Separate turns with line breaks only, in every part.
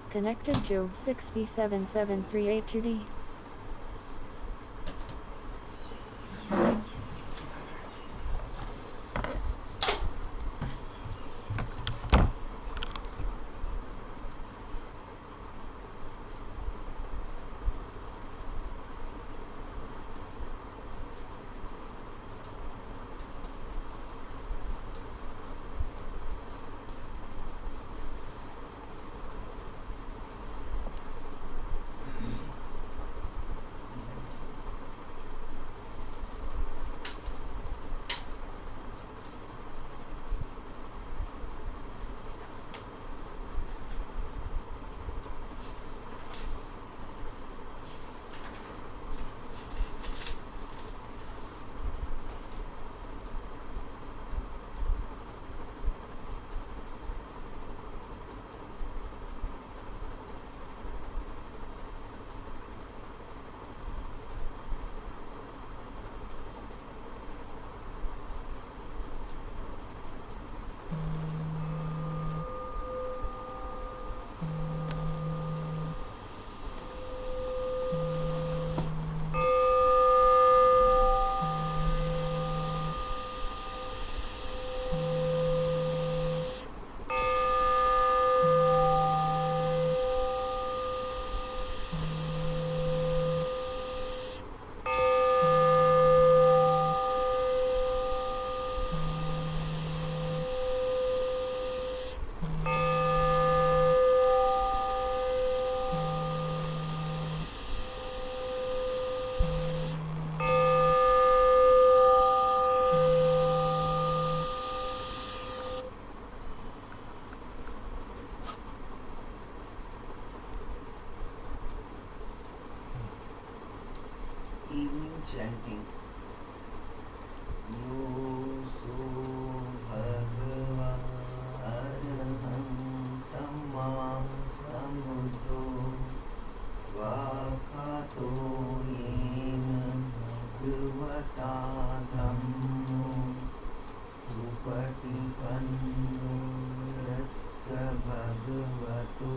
Connected to 6B77382D.
Evening chanting. Yosu Bhagava Araham Samma Sambuddho Swakato Yena Bhagavata Dhammo Supatipanno Yassa Bhagavato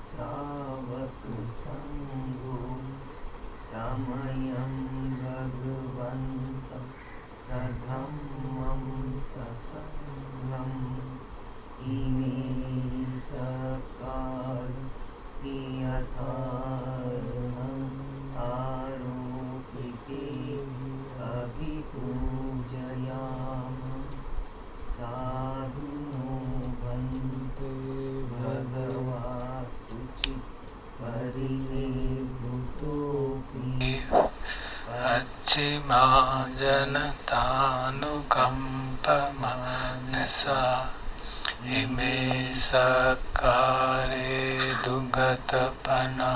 Savak Sangho Tamayam Bhagavantam Sadhammam Sasangham Ime Sakar Iyatharanam Aropite Abhipujayam Sadhuno Bhante Bhagava Suchit Parinebhutopi
Achima Janatanukampa Ime Sakare Dugatapana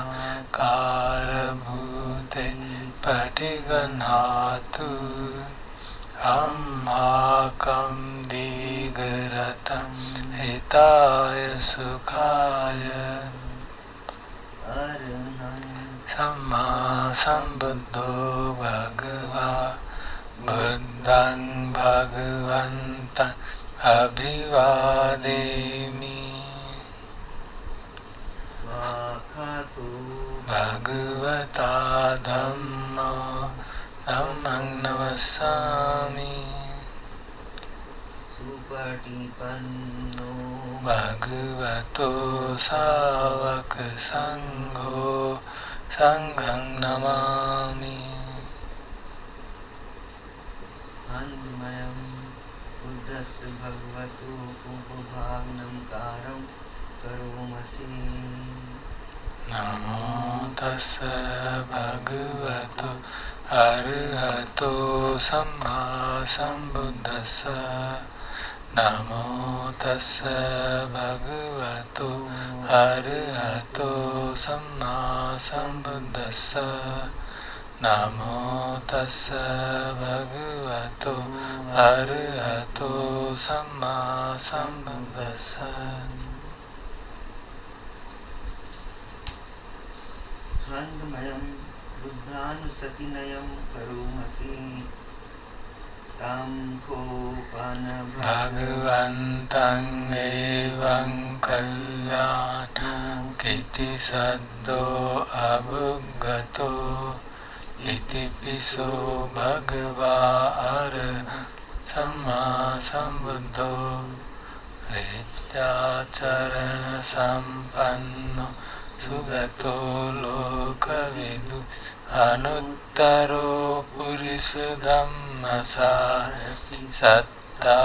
Karabhute Patiganatu Ammakam Digaratam Hitaya Sukhaya Samma Sambuddho Bhagava Buddhaṃ Bhagavantā Abhivādemi
Swakhato
Bhagavata Dhammo Dhammam Namassami
Supatipanno
Bhagavato Sāvaka Sangho Sangham Namami
Anmayam Buddhasya Bhagavato Upabhagnam Karam Karomasi
Namo Tassa Bhagavato Arahato Samma Sambuddhassa Namo Tassa Bhagavato Arahato Samma Sambuddhassa Namo Tassa Bhagavato Arahato Samma Sambuddhassa
खण्डमयं बुद्धानुसतिनयं करोमसि तं Köppen
भगवन्तं एवं कल्याणो किति सद्दो अभुगतो इति पिसो भगवा सम्मा सम्बुद्धो विद्याचरण संपन्नो सुगतो लोकविदु अनुत्तरो पुरुष धम्मसारथि सत्ता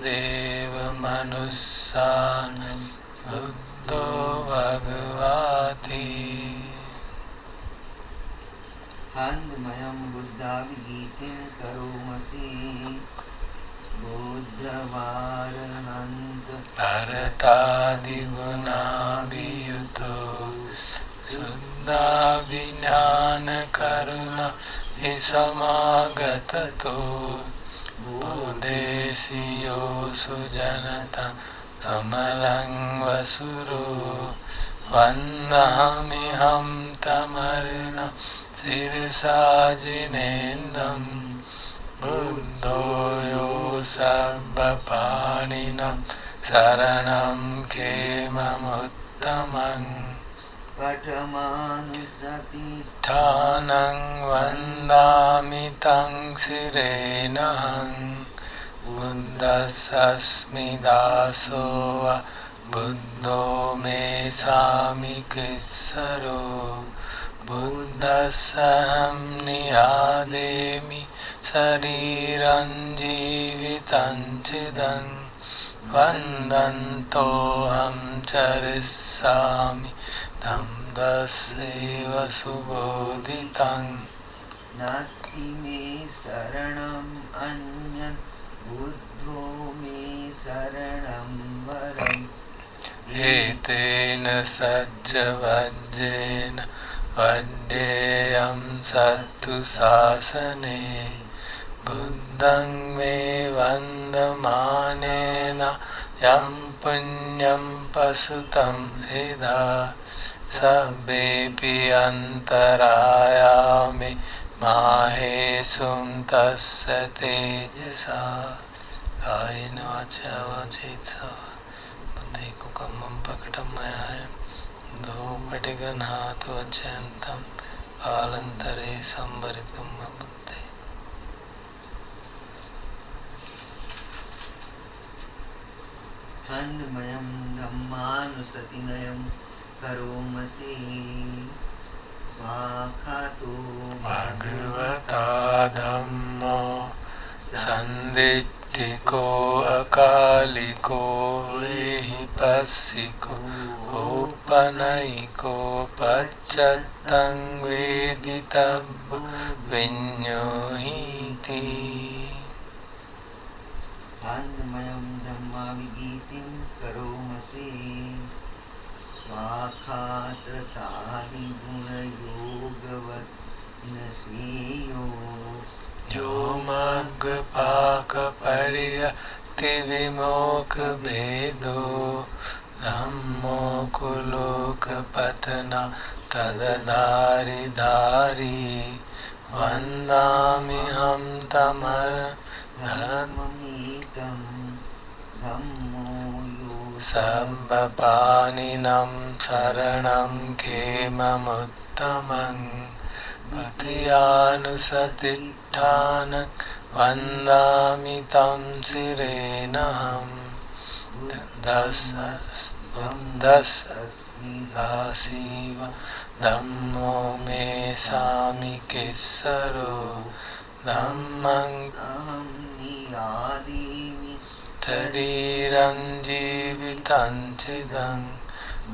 देव मनुस्सानं बुद्धो भगवाति
खण्डमयं बुद्धाभिगीतिं करोमसि बुद्धवारहन्त
भरतादिगुणाभियुतो शुद्धाभिज्ञान करुणा विसमागततो बोधेशियो सुजनता कमलं वसुरो वन्दाम्यहं तमर्णं शिरसा जिनेन्द्रं बुद्धो यो सर्वपाणिनं शरणं खेममुत्तमम्
पठमानुसतिठानं
वन्दामि तं शिरेणहं बुद्धस्सस्मि दासो वा बुद्धो मे सामिकृत्सरो बुद्धस्सहं नियादेमि शरीरं जीवितं चिदं वन्दन्तोऽहं चरिष्यामि तं दस्यैव सुबोधितं
नास्ति मे शरणम् अन्यत् बुद्धो मे शरणं वरम्
एतेन सज्जवज्जेन वड्डेयं सत्तु शासने बुद्धं मे वन्दमानेन यं पुण्यं पशुतं हिदा सब्बेऽपि अन्तरायामि माहेषुं तस्य तेजसा कायेन वाचा वाचेत्सा बुद्धिकुकम्मं प्रकटं मया दो पटिगन्हातु अच्यन्तं कालान्तरे संवरितं बुद्धे
खण्डमयं धम्मानुसतिनयं करोमसि स्वाखातो
भगवता धम्मो सन्दिट्ठिको अकालिको वेहि पस्सिको औपनयिको पश्चात्तं वेदितव्यो विඤ्ඤोहीति
खण्डमयं धम्माभिगीतिं करोमसि स्वाखाततादिगुणयोगवत् नसेयो
यो मग्गपाकपर्यतिविमोकभेदो धम्मो कुलोकपतना तदधारिधारी वन्दाम्यहं तमर्धर्ममीकं
धम्मो यो
सर्वपाणिनं शरणं खेममुत्तमं पतियानुसतिष्ठानं वन्दामि तं शिरेणहं बुद्धस्सस्मि दासीव धम्मो मे सामिकेश्वरो धम्मं
अहं नियादिमि
शरीरं जीवितं चिदं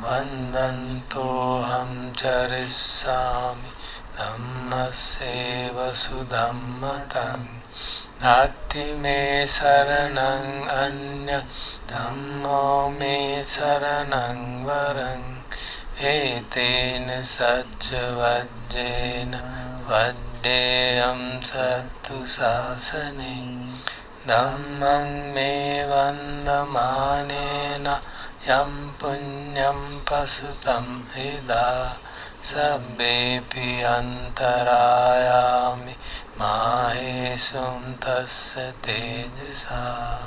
वन्दन्तोऽहं चरिष्यामि धम्मस्यैव सुधम्मतं नास्ति मे शरणं अन्यत् धम्मो मे शरणं वरम् एतेन सज्जवज्जेन वड्डेयं सत्तु शासने धम्मं मे वन्दमानेन यं पुण्यं पशुतं हिदा sabbepi antarayami mahesum tasya tejasa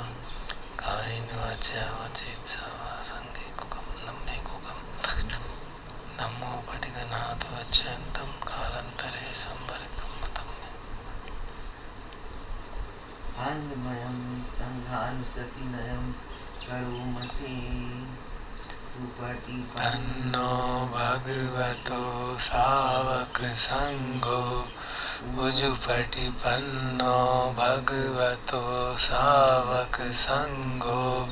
kaina vacha vachitsava sange kukam namme kukam namo patiganato vachantam kalantare sambaritum matam
Anmayam sanghanusatinayam karumasi
Panno bhagavato savaka sangho Ujupati panno bhagavato savaka sangho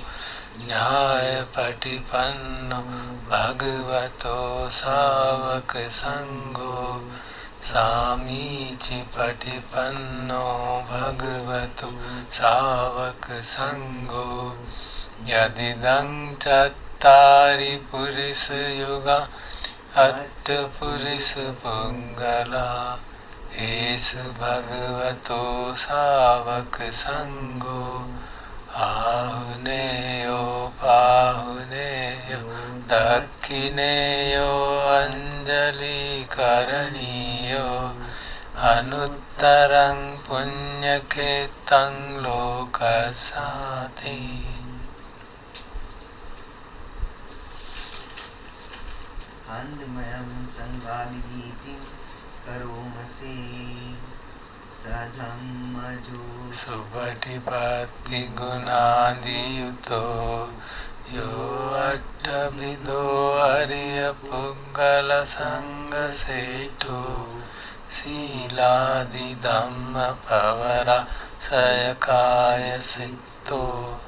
Nyaya patipanno bhagavato savaka sangho Samichi patipanno bhagavato savaka sangho Yadidang chattari purisa yuga atta purisa pungala Esu bhagavato savaka sangho Ahuneyo pahuneyo dakhineyo anjali karaniyo Anuttarang punyaketang lokasati
Anmayam sanghavigitim karomasi sadhammajo
Subhatipatti gunadiyuto Yo attavido ariya puggala sangha seto Siladi dhamma pavara sayakaya sitto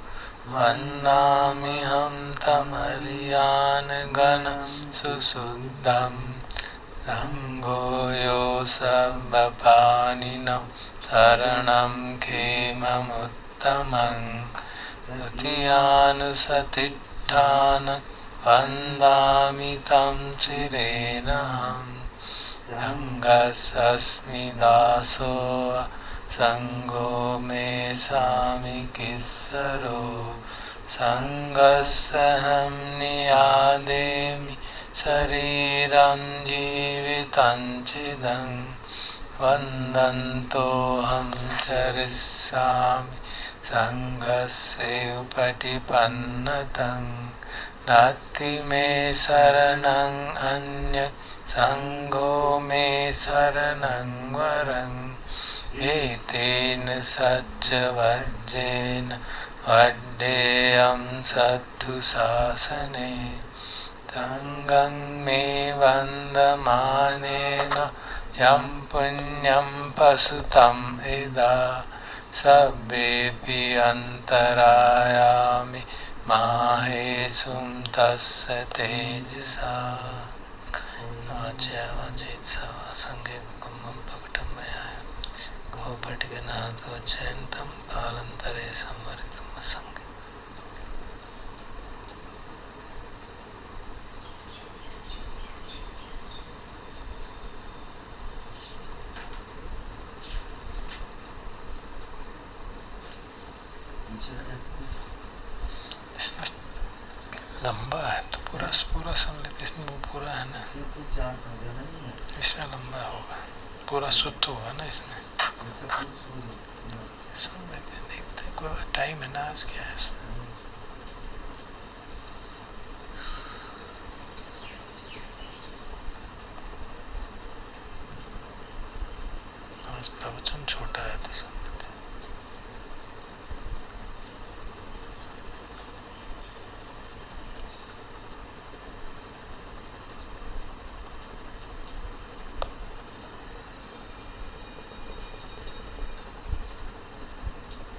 Vannamiham tamariyana ganam susuddham Sangho yo sabbapaninam saranam khemamuttamang Tatyanusatitthana vandami tam sirenam Sanghasasmi daso Sangho me sami kissaro Sanghasaham niyademi Sariram jivitam chidam Vandantoham charisami Sanghasya upatipannatam Nati me saranang anya Sangho me saranang varang Etena satya vajjena Vaddeyam sattu sasane Sangham me vandamanena Yam punyam pasutam eda Sabbepi antarayami Mahesum tasya tejasa Vacha vachitsava sange kukamam pavatam maya Gopatiganato vachantam kalantare samvaritum sange इसमें लंबा है तो पूरा सुन लेते इसमें वो पूरा है ना
इसमें कुछ ज्यादा नहीं है
इसमें लंबा होगा पूरा शुद्ध होगा ना इसमें
अच्छा कुछ हो जाता
सुन लेते देखते कोई टाइम है ना आज क्या है इसमें आज प्रवचन छोटा है तो सुन लेते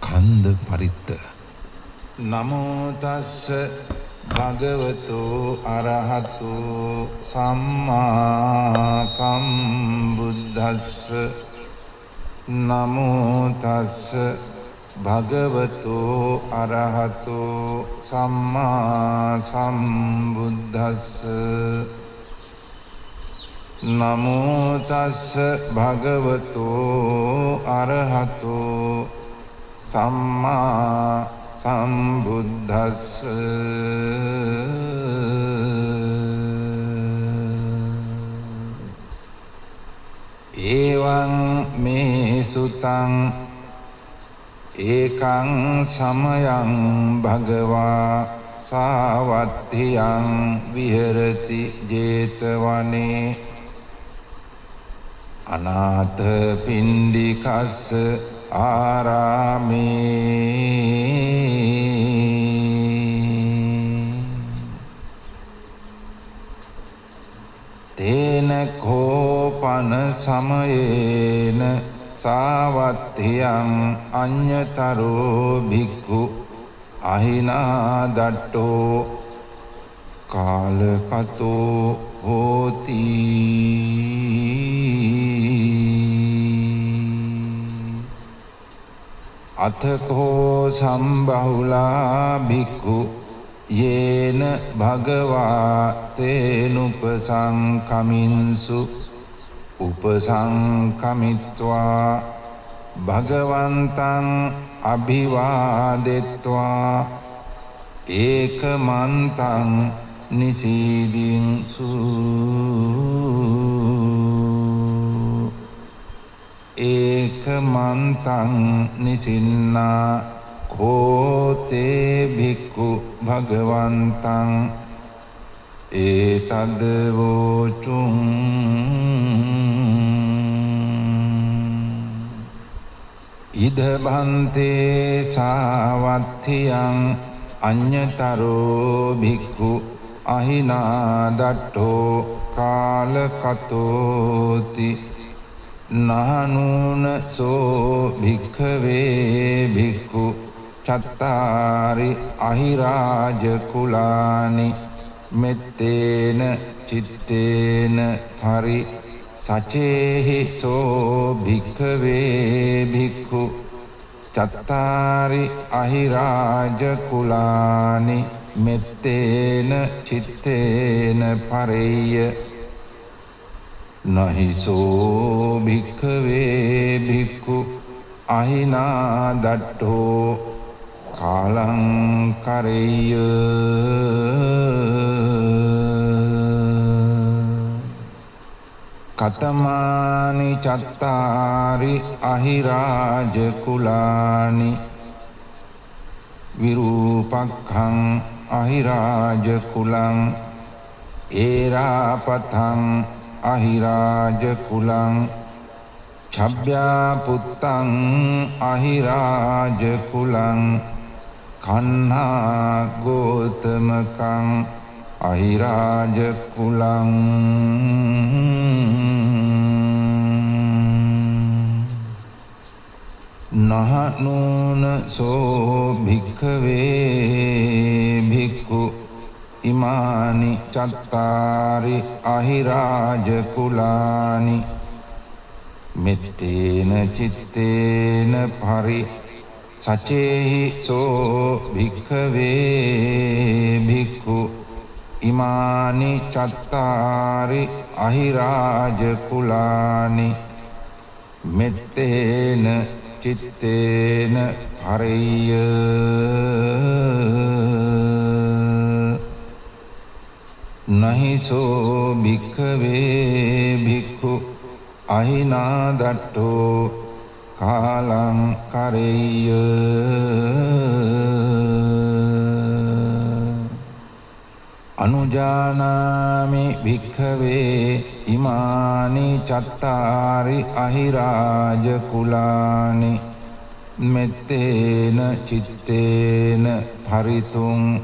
khandha paritta namo tassa bhagavato arahato samma sambuddhassa namo tassa bhagavato arahato samma sambuddhassa namo tassa bhagavato arahato samma sambuddhassa එවං මේ සුතං ඒකං සමයං භගවා සාවත්තියං විහෙරති 제තවනේ අනාථ පිණ්ඩිකස්ස ආරාමේ තේන කෝපන සමයේන සාවත්තියං අඤ්ඤතරෝ භික්ඛු අහිනා දට්ඨෝ කාලකතෝ හෝති අතකෝ සම්බහුලා භික්ඛු යේන භගවා තේනුපසංකමින්සු උපසංකමිත්වා භගවන්තං අභිවාදෙත්වා ඒකමන්තං නිසීදින්සු ඒකමන්තං නිසින්නා කෝතේ භික්ඛු භගවන්තං ඒතද වෝචුං ඉද භන්තේ සාවත්තියං අඤ්ඤතරෝ භික්ඛු අහිනා දට්ඨෝ කාලකතෝති නානුන සෝ භික්ඛවේ භික්ඛු චත්තාරි අහිරාජ කුලානි මෙත්තේන චිත්තේන පරි සචේහි සෝ භික්ඛවේ භික්ඛු චත්තාරි අහිරාජ කුලානි මෙත්තේන චිත්තේන පරෙය්‍ය නහිසෝ භික්ඛවේ භික්ඛු අහිනා දට්ඨෝ කාලං කරෙය්‍ය කතමානි චත්තාරි අහිරාජ කුලානි විරූපක්ඛං අහිරාජ කුලං ඒරාපතං අහිරාජ කුලං ඡබ්බ්‍යා පුත්තං අහිරාජ කුලං කන්හා ගෝතමකං අහිරාජ කුලං නහනෝන සෝ භික්ඛවේ භික්ඛු ඉමානි චත්තාරි අහිරාජ කුලානි මෙත්තේන චිත්තේන පරි සචේහි සෝ භික්ඛවේ භික්ඛු ඉමානි චත්තාරි අහිරාජ කුලානි මෙත්තේන චිත්තේන පරෙය්‍ය නහිසෝ භික්ඛවේ භික්ඛු අහිනා දට්ඨෝ කාලං කරෙය්‍ය අනුජානාමි භික්ඛවේ ඉමානි චත්තාරි අහිරාජ කුලානි මෙත්තේන චිත්තේන පරිතුං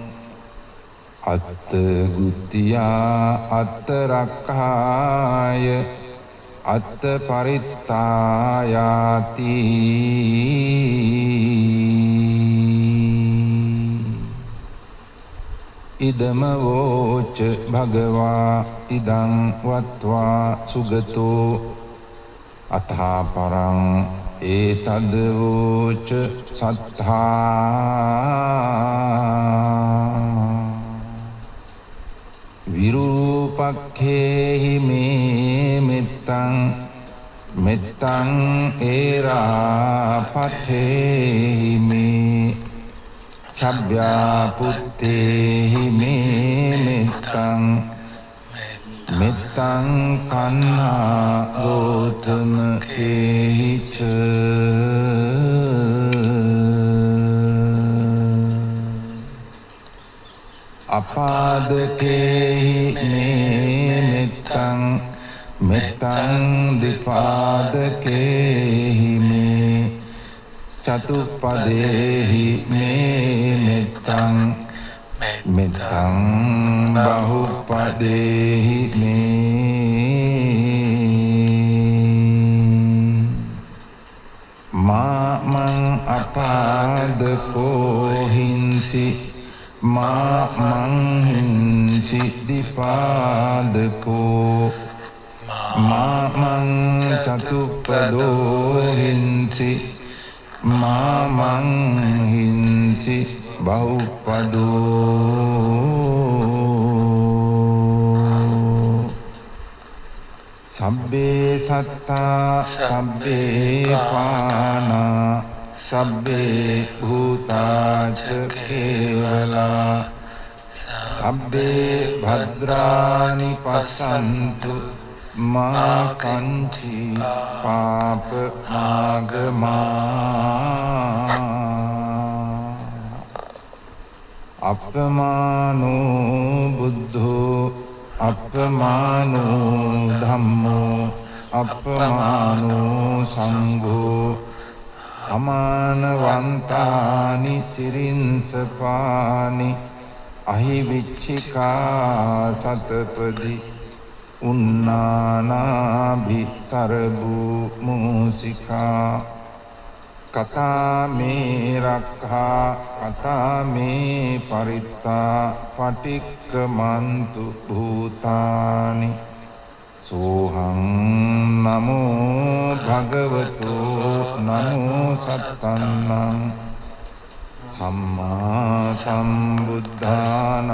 අත්ත ගුත්තියා අත්ත රක්ඛාය අත්ත පරිත්තායාති ඉදම වෝච භගවා ඉදං වත්වා සුගතෝ අථා පරං ඒතද වෝච සත්තා විරූපක්ඛේහි මේ මෙත්තං මෙත්තං ඒරාපතේහි මේ ඡබ්බ්‍යා පුත්තේහි මේ මෙත්තං මෙත්තං කන්හා ගෝතම අපාදකේහි මේ මෙත්තං මෙත්තං දිපාදකේහි මේ චතුප්පදේහි මේ මෙත්තං මෙත්තං බහුපදේහි මේ මාමං අපාදකෝ හිංසි මාමං හිංසි දිපාදකෝ මාමං චතුප්පදෝ හිංසි මාමං හිංසි බහුපදෝ සබ්බේ සත්තා සබ්බේ පානා සබ්බේ භූතාච කේවලා සබ්බේ භද්‍රානි පස්සන්තු මා කංචි පාප ආගමා අපමානෝ බුද්ධෝ අපමානෝ ධම්මෝ අපමානෝ සංඝෝ අමානවන්තානි චිරින්සපානි අහිවිච්චිකා සතපදි උන්නානාභි සරභූ මූසිකා කතා මේ රක්ඛා කතා මේ පරිත්තා පටික්කමන්තු භූතානි සෝහං නමෝ භගවතෝ නමෝ සත්තන්නං සම්මා සම්බුද්ධානං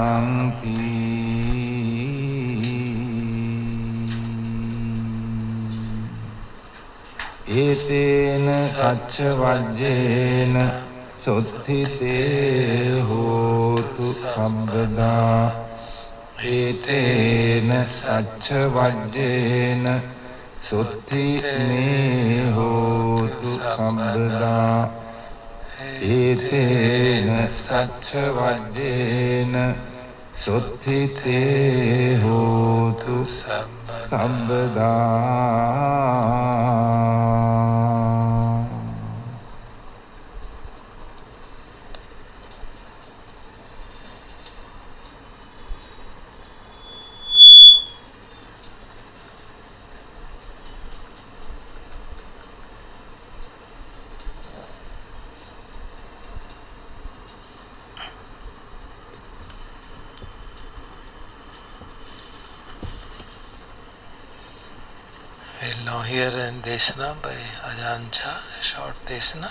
තී ඒතේන සච්ච වජ්ජේන සොත්ථිතේ හෝතු සම්බදා ඒතේන සච්ච වජ්ජේන සොත්ථි මේ හෝතු සම්බදා ඒතේන සච්ච වජ්ජේන සොත්ථිතේ හෝතු සම්බදා.
We'll now hear a Desna by Ajahn Chah, a short Desna.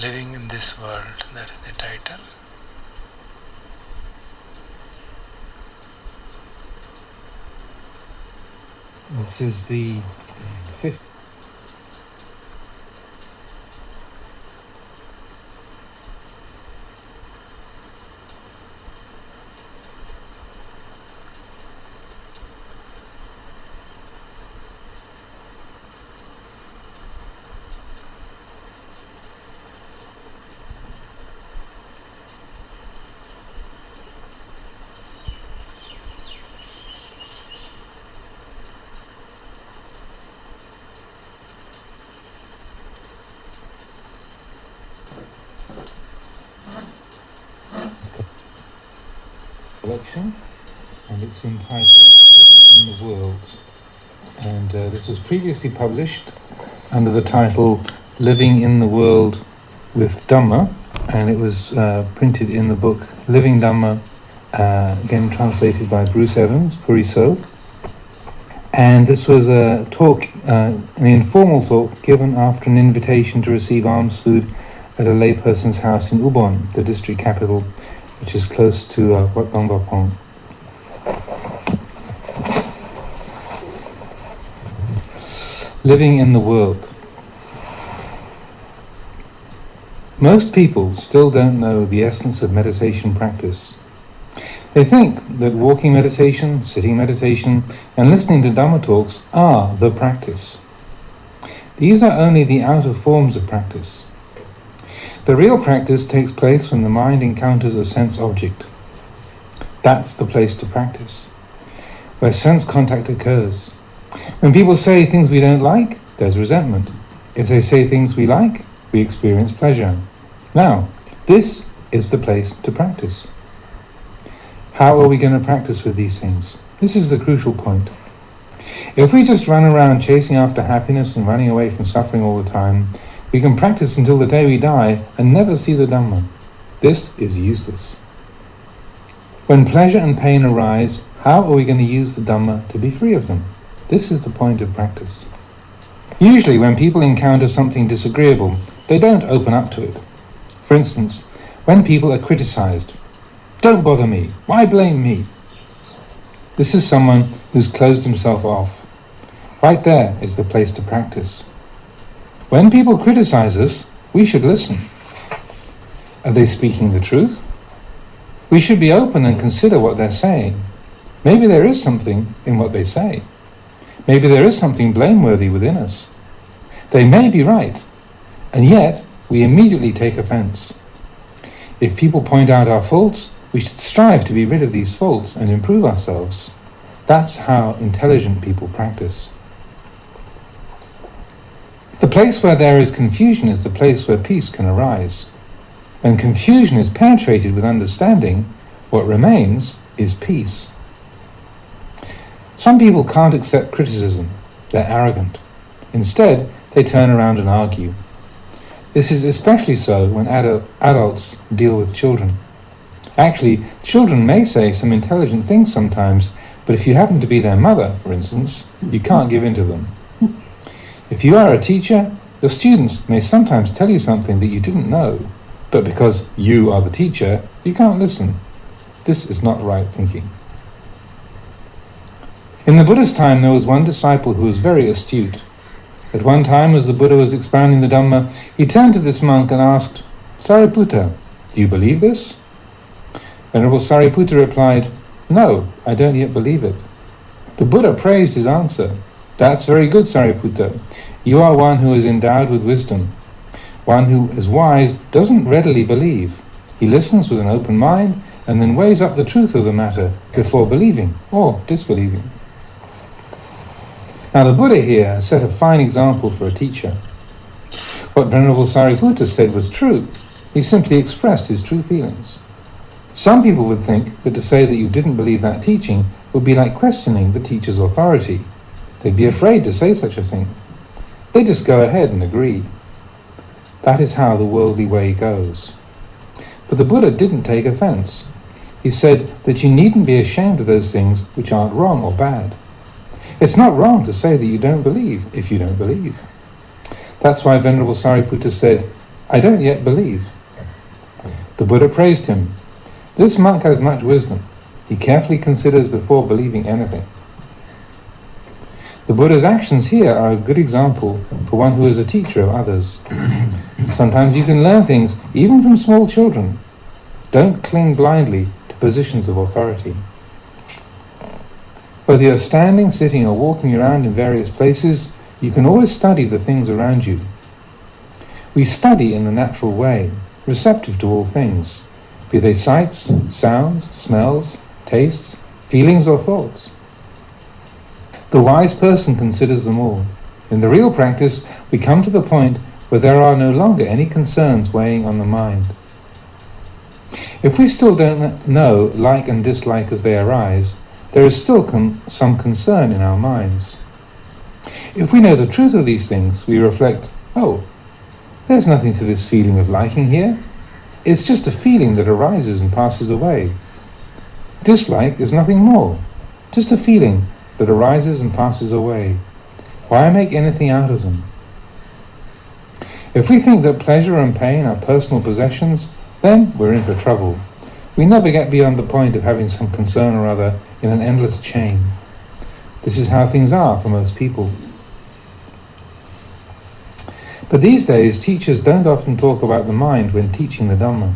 Living in this world, that is the title.
This is the fifth. Collection, and it's entitled Living in the World, and this was previously published under the title Living in the World with Dhamma, and it was printed in the book Living Dhamma, again translated by Bruce Evans, Puriso. And this was a talk, an informal talk given after an invitation to receive alms food at a layperson's house in Ubon, the district capital, which is close to Wat Bang Bapong. Living in the world. Most people still don't know the essence of meditation practice. They think that walking meditation, sitting meditation, and listening to Dhamma talks are the practice. These are only the outer forms of practice. The real practice takes place when the mind encounters a sense object. That's the place to practice, where sense contact occurs. When people say things we don't like, there's resentment. If they say things we like, we experience pleasure. Now, this is the place to practice. How are we going to practice with these things? This is the crucial point. If we just run around chasing after happiness and running away from suffering all the time, we can practice until the day we die and never see the Dhamma. This is useless. When pleasure and pain arise, how are we going to use the Dhamma to be free of them? This is the point of practice. Usually when people encounter something disagreeable, they don't open up to it. For instance, when people are criticized, "Don't bother me, why blame me?" This is someone who's closed himself off. Right there is the place to practice. When people criticize us, we should listen. Are they speaking the truth? We should be open and consider what they're saying. Maybe there is something in what they say. Maybe there is something blameworthy within us. They may be right, and yet we immediately take offense. If people point out our faults, we should strive to be rid of these faults and improve ourselves. That's how intelligent people practice. The place where there is confusion is the place where peace can arise. When confusion is penetrated with understanding, what remains is peace. Some people can't accept criticism. They're arrogant. Instead, they turn around and argue. This is especially so when adults deal with children. Actually, children may say some intelligent things sometimes, but if you happen to be their mother, for instance, you can't give in to them. If you are a teacher, your students may sometimes tell you something that you didn't know, but because you are the teacher, you can't listen. This is not right thinking. In the Buddha's time, there was one disciple who was very astute. At one time, as the Buddha was expounding the Dhamma, he turned to this monk and asked, "Sariputta, do you believe this?" Venerable Sariputta replied, "No, I don't yet believe it." The Buddha praised his answer. "That's very good, Sariputta. You are one who is endowed with wisdom. One who is wise doesn't readily believe. He listens with an open mind and then weighs up the truth of the matter before believing or disbelieving." Now the Buddha here has set a fine example for a teacher. What Venerable Sariputta said was true. He simply expressed his true feelings. Some people would think that to say that you didn't believe that teaching would be like questioning the teacher's authority. They'd be afraid to say such a thing. They just go ahead and agree. That is how the worldly way goes. But the Buddha didn't take offense. He said that you needn't be ashamed of those things which aren't wrong or bad. It's not wrong to say that you don't believe if you don't believe. That's why Venerable Sariputta said, "I don't yet believe." The Buddha praised him. This monk has much wisdom. He carefully considers before believing anything. The Buddha's actions here are a good example for one who is a teacher of others. Sometimes you can learn things even from small children. Don't cling blindly to positions of authority. Whether you're standing, sitting, or walking around in various places, you can always study the things around you. We study in the natural way, receptive to all things, be they sights, sounds, smells, tastes, feelings, or thoughts. The wise person considers them all. In the real practice, we come to the point where there are no longer any concerns weighing on the mind. If we still don't know like and dislike as they arise, there is still some concern in our minds. If we know the truth of these things, we reflect, "Oh, there's nothing to this feeling of liking here. It's just a feeling that arises and passes away. Dislike is nothing more, just a feeling that arises and passes away. Why make anything out of them?" If we think that pleasure and pain are personal possessions, then we're in for trouble. We never get beyond the point of having some concern or other in an endless chain. This is how things are for most people. But these days, teachers don't often talk about the mind when teaching the Dhamma.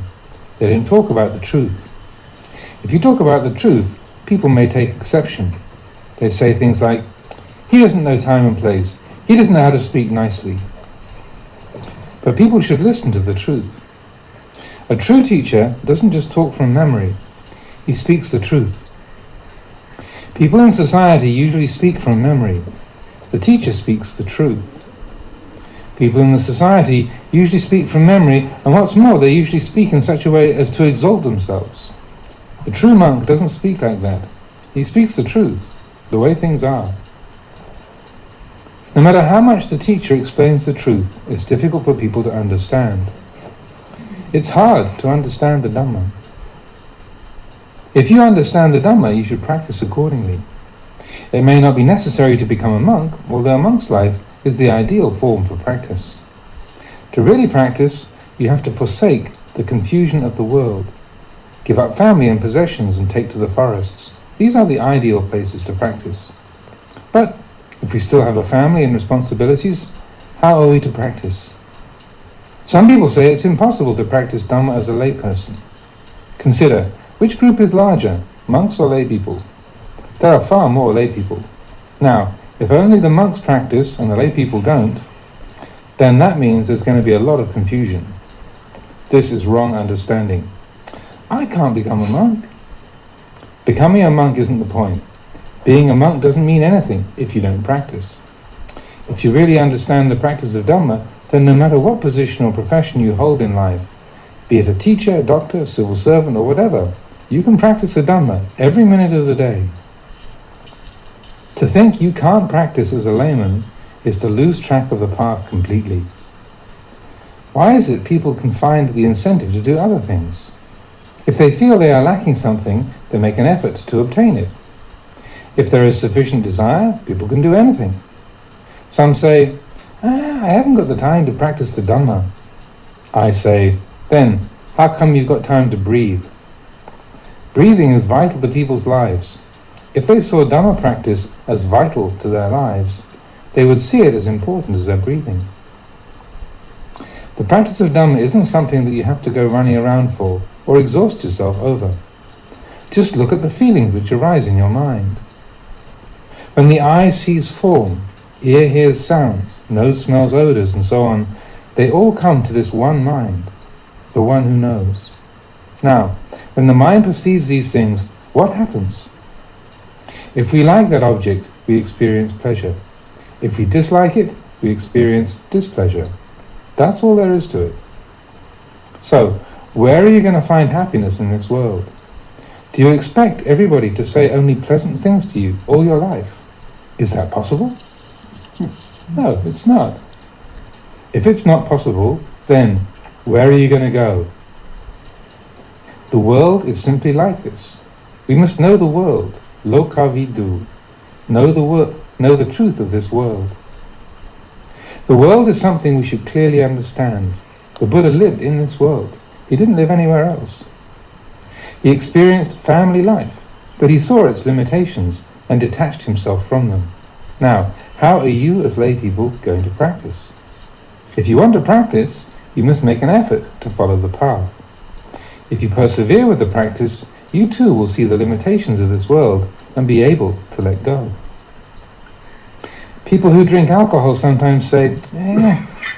They don't talk about the truth. If you talk about the truth, people may take exception. They say things like, he doesn't know time and place. He doesn't know how to speak nicely. But people should listen to the truth. A true teacher doesn't just talk from memory. He speaks the truth. People in society usually speak from memory. The teacher speaks the truth. People in the society usually speak from memory, and what's more, they usually speak in such a way as to exalt themselves. The true monk doesn't speak like that. He speaks the truth, the way things are. No matter how much the teacher explains the truth, it's difficult for people to understand. It's hard to understand the Dhamma. If you understand the Dhamma, you should practice accordingly. It may not be necessary to become a monk, although a monk's life is the ideal form for practice. To really practice, you have to forsake the confusion of the world, give up family and possessions and take to the forests. These are the ideal places to practice. But if we still have a family and responsibilities, how are we to practice? Some people say it's impossible to practice Dhamma as a layperson. Consider, which group is larger, monks or lay people? There are far more lay people. Now, if only the monks practice and the lay people don't, then that means there's going to be a lot of confusion. This is wrong understanding. I can't become a monk. Becoming a monk isn't the point. Being a monk doesn't mean anything if you don't practice. If you really understand the practice of Dhamma, then no matter what position or profession you hold in life, be it a teacher, a doctor, a civil servant or whatever, you can practice the Dhamma every minute of the day. To think you can't practice as a layman is to lose track of the path completely. Why is it people can find the incentive to do other things? If they feel they are lacking something, they make an effort to obtain it. If there is sufficient desire, people can do anything. Some say, I haven't got the time to practice the Dhamma. I say, then, how come you've got time to breathe? Breathing is vital to people's lives. If they saw Dhamma practice as vital to their lives, they would see it as important as their breathing. The practice of Dhamma isn't something that you have to go running around for or exhaust yourself over. Just look at the feelings which arise in your mind. When the eye sees form, ear hears sounds, nose smells odours, and so on, they all come to this one mind, the one who knows. Now, when the mind perceives these things, what happens? If we like that object, we experience pleasure. If we dislike it, we experience displeasure. That's all there is to it. So, where are you going to find happiness in this world? Do you expect everybody to say only pleasant things to you all your life? Is that possible? No, it's not. If it's not possible, then where are you going to go? The world is simply like this. We must know the world, lokavidu, know the truth of this world. The world is something we should clearly understand. The Buddha lived in this world. He didn't live anywhere else. He experienced family life, but he saw its limitations and detached himself from them. Now, how are you as lay people going to practice? If you want to practice, you must make an effort to follow the path. If you persevere with the practice, you too will see the limitations of this world and be able to let go. People who drink alcohol sometimes say,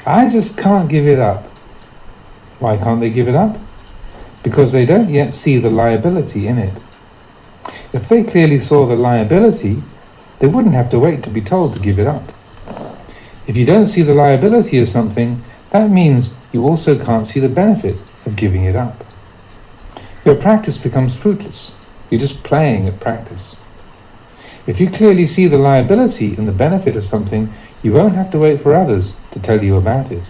I just can't give it up. Why can't they give it up? Because they don't yet see the liability in it. If they clearly saw the liability, they wouldn't have to wait to be told to give it up. If you don't see the liability of something, that means you also can't see the benefit of giving it up. Your practice becomes fruitless. You're just playing at practice. If you clearly see the liability and the benefit of something, you won't have to wait for others to tell you about it.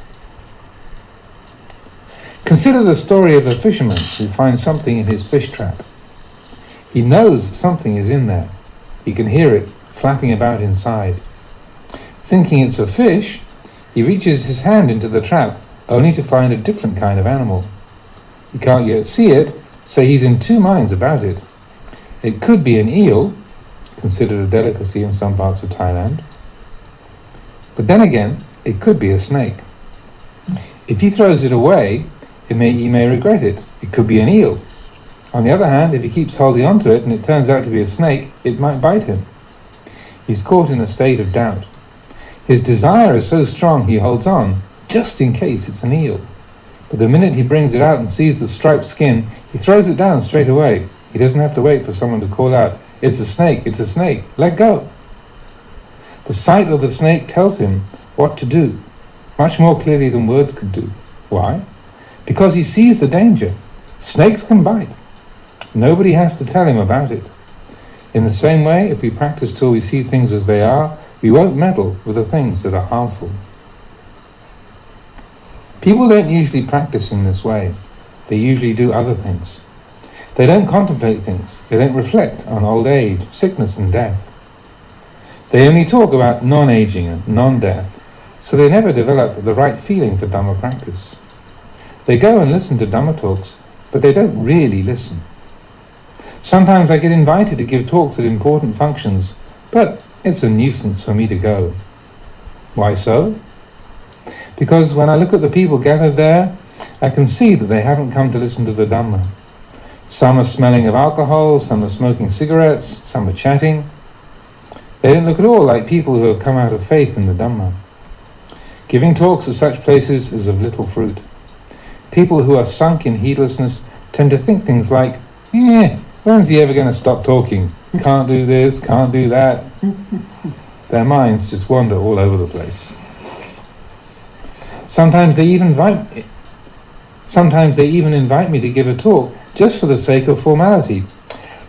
Consider the story of the fisherman who finds something in his fish trap. He knows something is in there. He can hear it flapping about inside. Thinking it's a fish, he reaches his hand into the trap only to find a different kind of animal. He can't yet see it, so he's in two minds about it. It could be an eel, considered a delicacy in some parts of Thailand. But then again, it could be a snake. If he throws it away, he may regret it. It could be an eel. On the other hand, if he keeps holding on to it and it turns out to be a snake, it might bite him. He's caught in a state of doubt. His desire is so strong he holds on, just in case it's an eel. But the minute he brings it out and sees the striped skin, he throws it down straight away. He doesn't have to wait for someone to call out, "It's a snake, it's a snake, let go." The sight of the snake tells him what to do, much more clearly than words could do. Why? Because he sees the danger. Snakes can bite. Nobody has to tell him about it. In the same way, if we practice till we see things as they are, we won't meddle with the things that are harmful. People don't usually practice in this way. They usually do other things. They don't contemplate things. They don't reflect on old age, sickness and death. They only talk about non-aging and non-death, so they never develop the right feeling for Dhamma practice. They go and listen to Dhamma talks, but they don't really listen. Sometimes I get invited to give talks at important functions, but it's a nuisance for me to go. Why so? Because when I look at the people gathered there, I can see that they haven't come to listen to the Dhamma. Some are smelling of alcohol, some are smoking cigarettes, some are chatting. They don't look at all like people who have come out of faith in the Dhamma. Giving talks at such places is of little fruit. People who are sunk in heedlessness tend to think things like, when's he ever going to stop talking? Can't do this, can't do that. Their minds just wander all over the place. Sometimes they even invite me to give a talk just for the sake of formality.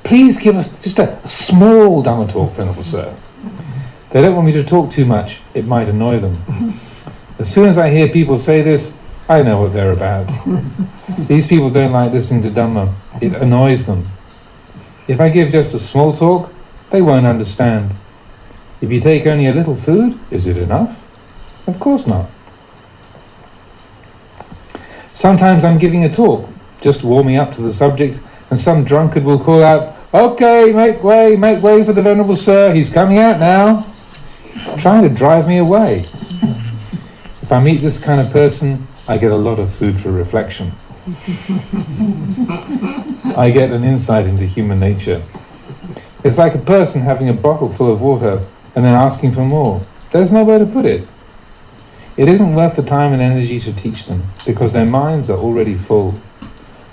Please give us just a small Dhamma talk, Venerable Sir. They don't want me to talk too much. It might annoy them. As soon as I hear people say this, I know what they're about. These people don't like listening to Dhamma. It annoys them. If I give just a small talk, they won't understand. If you take only a little food, is it enough? Of course not. Sometimes I'm giving a talk, just warming up to the subject, and some drunkard will call out, "Okay, make way for the Venerable Sir, he's coming out now," trying to drive me away. If I meet this kind of person, I get a lot of food for reflection. I get an insight into human nature. It's like a person having a bottle full of water and then asking for more. There's nowhere to put it. It isn't worth the time and energy to teach them, because their minds are already full.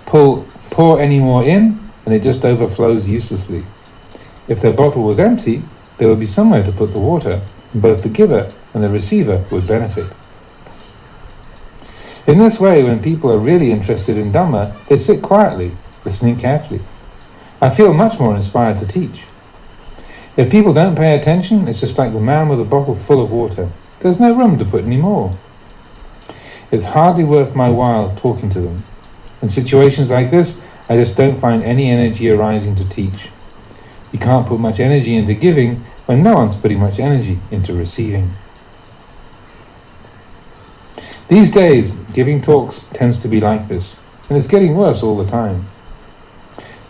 Pour any more in, and it just overflows uselessly. If their bottle was empty, there would be somewhere to put the water, and both the giver and the receiver would benefit. In this way, when people are really interested in Dhamma, they sit quietly, listening carefully. I feel much more inspired to teach. If people don't pay attention, it's just like the man with a bottle full of water. There's no room to put any more. It's hardly worth my while talking to them. In situations like this, I just don't find any energy arising to teach. You can't put much energy into giving when no one's putting much energy into receiving. These days, giving talks tends to be like this, and it's getting worse all the time.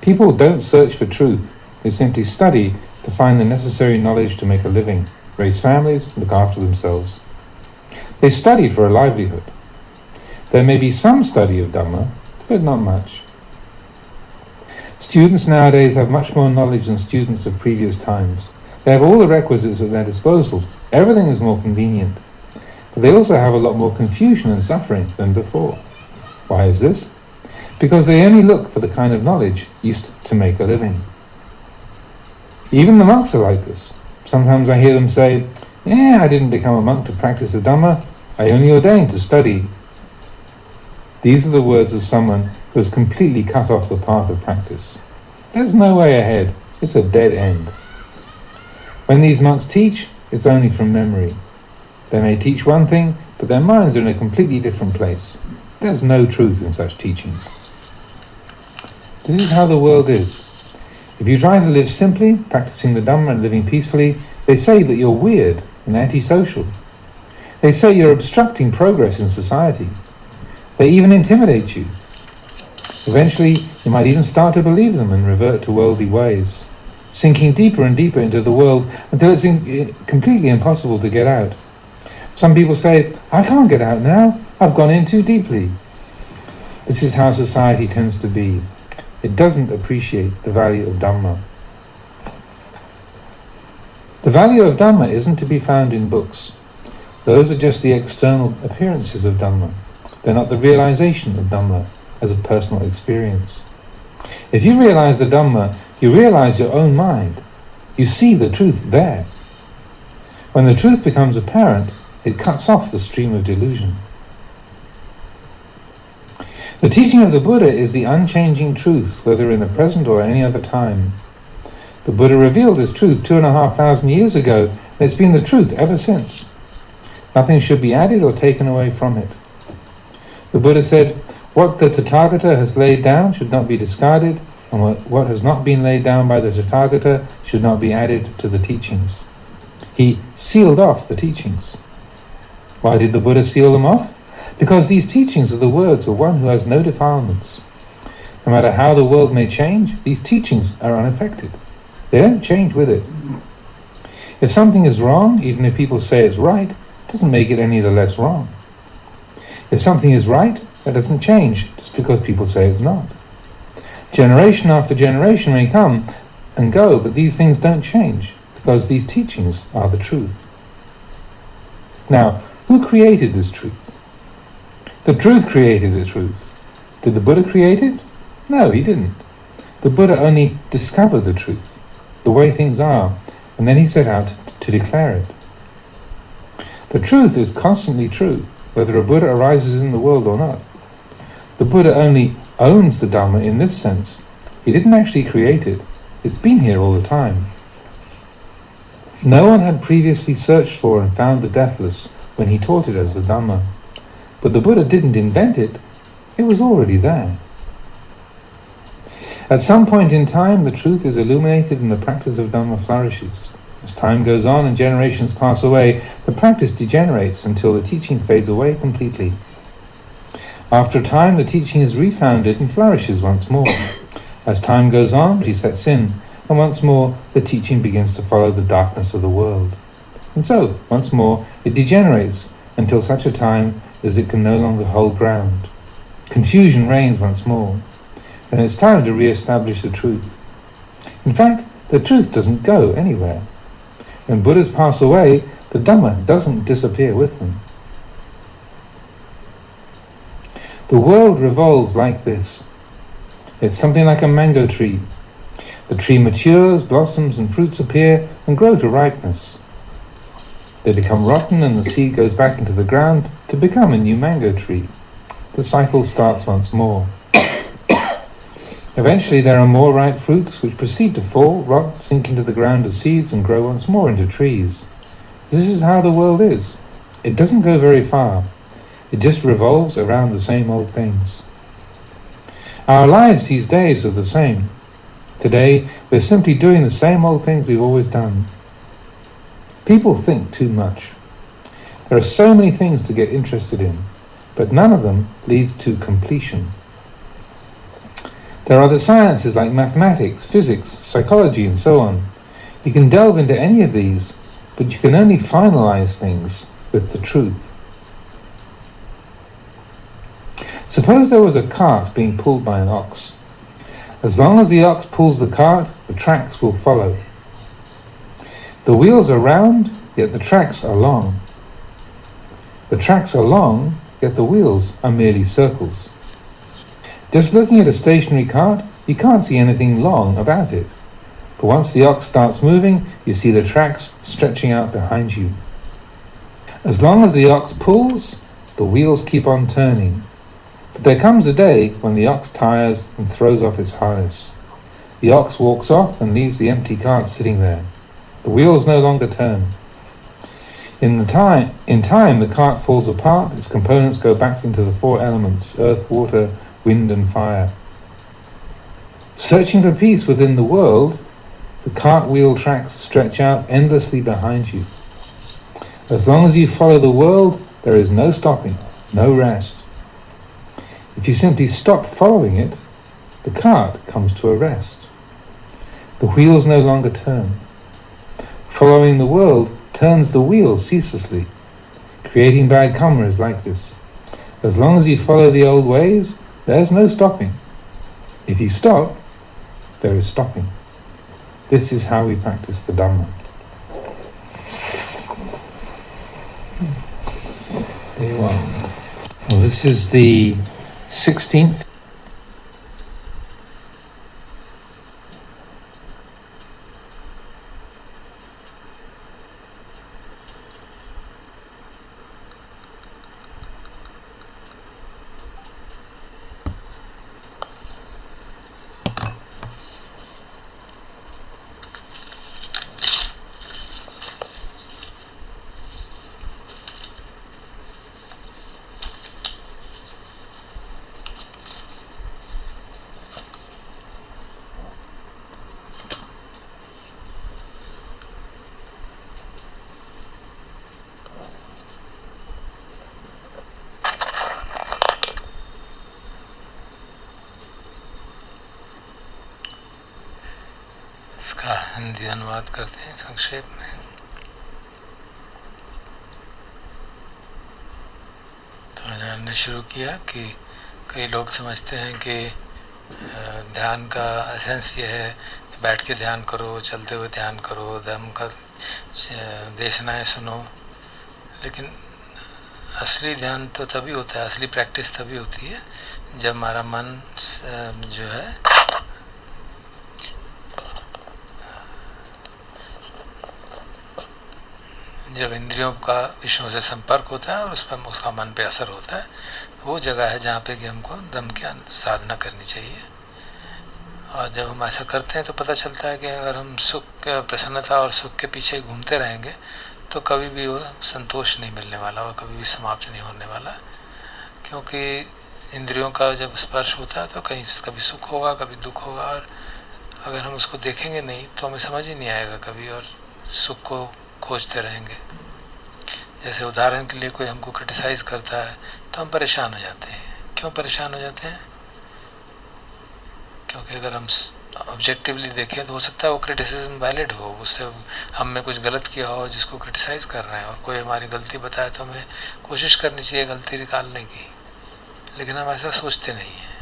People don't search for truth, they simply study to find the necessary knowledge to make a living, raise families, look after themselves. They study for a livelihood. There may be some study of Dhamma, but not much. Students nowadays have much more knowledge than students of previous times. They have all the requisites at their disposal. Everything is more convenient. But they also have a lot more confusion and suffering than before. Why is this? Because they only look for the kind of knowledge used to make a living. Even the monks are like this. Sometimes I hear them say, I didn't become a monk to practice the Dhamma, I only ordained to study. These are the words of someone who has completely cut off the path of practice. There's no way ahead. It's a dead end. When these monks teach, it's only from memory. They may teach one thing, but their minds are in a completely different place. There's no truth in such teachings. This is how the world is. If you try to live simply, practicing the Dhamma and living peacefully, they say that you're weird and antisocial. They say you're obstructing progress in society. They even intimidate you. Eventually, you might even start to believe them and revert to worldly ways, sinking deeper and deeper into the world until it's completely impossible to get out. Some people say, I can't get out now. I've gone in too deeply. This is how society tends to be. It doesn't appreciate the value of Dhamma. The value of Dhamma isn't to be found in books. Those are just the external appearances of Dhamma. They're not the realization of Dhamma as a personal experience. If you realize the Dhamma, you realize your own mind. You see the truth there. When the truth becomes apparent, it cuts off the stream of delusion. The teaching of the Buddha is the unchanging truth, whether in the present or any other time. The Buddha revealed this truth 2,500 years ago, and it's been the truth ever since. Nothing should be added or taken away from it. The Buddha said, what the Tathagata has laid down should not be discarded, and what has not been laid down by the Tathagata should not be added to the teachings. He sealed off the teachings. Why did the Buddha seal them off? Because these teachings are the words of one who has no defilements. No matter how the world may change, these teachings are unaffected. They don't change with it. If something is wrong, even if people say it's right, it doesn't make it any the less wrong. If something is right, that doesn't change just because people say it's not. Generation after generation may come and go, but these things don't change because these teachings are the truth. Now, who created this truth? The truth created the truth. Did the Buddha create it? No, he didn't. The Buddha only discovered the truth, the way things are, and then he set out to declare it. The truth is constantly true, whether a Buddha arises in the world or not. The Buddha only owns the Dhamma in this sense. He didn't actually create it. It's been here all the time. No one had previously searched for and found the deathless when he taught it as the Dhamma. But the Buddha didn't invent it. It was already there. At some point in time, the truth is illuminated and the practice of Dhamma flourishes. As time goes on and generations pass away, the practice degenerates until the teaching fades away completely. After a time, the teaching is refounded and flourishes once more. As time goes on, he sets in, and once more the teaching begins to follow the darkness of the world. And so, once more, it degenerates until such a time as it can no longer hold ground. Confusion reigns once more. Then it's time to re-establish the truth. In fact, the truth doesn't go anywhere. When Buddhas pass away, the Dhamma doesn't disappear with them. The world revolves like this. It's something like a mango tree. The tree matures, blossoms and fruits appear and grow to ripeness. They become rotten and the seed goes back into the ground to become a new mango tree. The cycle starts once more. Eventually there are more ripe fruits which proceed to fall, rot, sink into the ground as seeds and grow once more into trees. This is how the world is. It doesn't go very far. It just revolves around the same old things. Our lives these days are the same. Today we're simply doing the same old things we've always done. People think too much. There are so many things to get interested in, but none of them leads to completion. There are the sciences like mathematics, physics, psychology, and so on. You can delve into any of these, but you can only finalize things with the truth. Suppose there was a cart being pulled by an ox. As long as the ox pulls the cart, the tracks will follow. The wheels are round, yet the tracks are long. The tracks are long, yet the wheels are merely circles. Just looking at a stationary cart, you can't see anything long about it. But once the ox starts moving, you see the tracks stretching out behind you. As long as the ox pulls, the wheels keep on turning. But there comes a day when the ox tires and throws off its harness. The ox walks off and leaves the empty cart sitting there. The wheels no longer turn. In time, the cart falls apart, its components go back into the four elements, earth, water, wind and fire. Searching for peace within the world, the cartwheel tracks stretch out endlessly behind you. As long as you follow the world, there is no stopping, no rest. If you simply stop following it, the cart comes to a rest. The wheels no longer turn. Following the world turns the wheel ceaselessly. Creating bad karma is like this. As long as you follow the old ways, there's no stopping. If you stop, there is stopping. This is how we practice the Dhamma. There you are. Well, this is the 16th.
इसका हिंदी अनुवाद करते हैं संक्षेप में। तो आचार्य ने शुरू किया कि कई लोग समझते हैं कि ध्यान का एसेंस ये है कि बैठ के ध्यान करो, चलते हुए ध्यान करो, धम्म का देशनाएं सुनो, लेकिन असली ध्यान तो तभी होता है, असली प्रैक्टिस तभी होती है जब हमारा मन जो है जब इंद्रियों का विषयों से संपर्क होता है और उस पर उसका मन पे असर होता है, वो जगह है जहाँ पे कि हमको दम की साधना करनी चाहिए। और जब हम ऐसा करते हैं तो पता चलता है कि अगर हम सुख, प्रसन्नता और सुख के पीछे घूमते रहेंगे तो कभी भी वो संतोष नहीं मिलने वाला, वो कभी भी समाप्त नहीं होने वाला। क्योंकि इंद्रियों का जब स्पर्श होता है तो कहीं कभी सुख होगा, कभी दुख होगा, और अगर हम उसको देखेंगे नहीं तो हमें समझ ही नहीं आएगा कभी, और सुख को खोजते रहेंगे। जैसे उदाहरण के लिए कोई हमको क्रिटिसाइज करता है तो हम परेशान हो जाते हैं। क्यों परेशान हो जाते हैं? क्योंकि अगर हम ऑब्जेक्टिवली देखें तो हो सकता है वो क्रिटिसिज्म वैलिड हो, उससे हम में कुछ गलत किया हो जिसको क्रिटिसाइज कर रहे हैं, और कोई हमारी गलती बताए तो हमें कोशिश करनी चाहिए गलती निकालने की, लेकिन हम ऐसा सोचते नहीं हैं।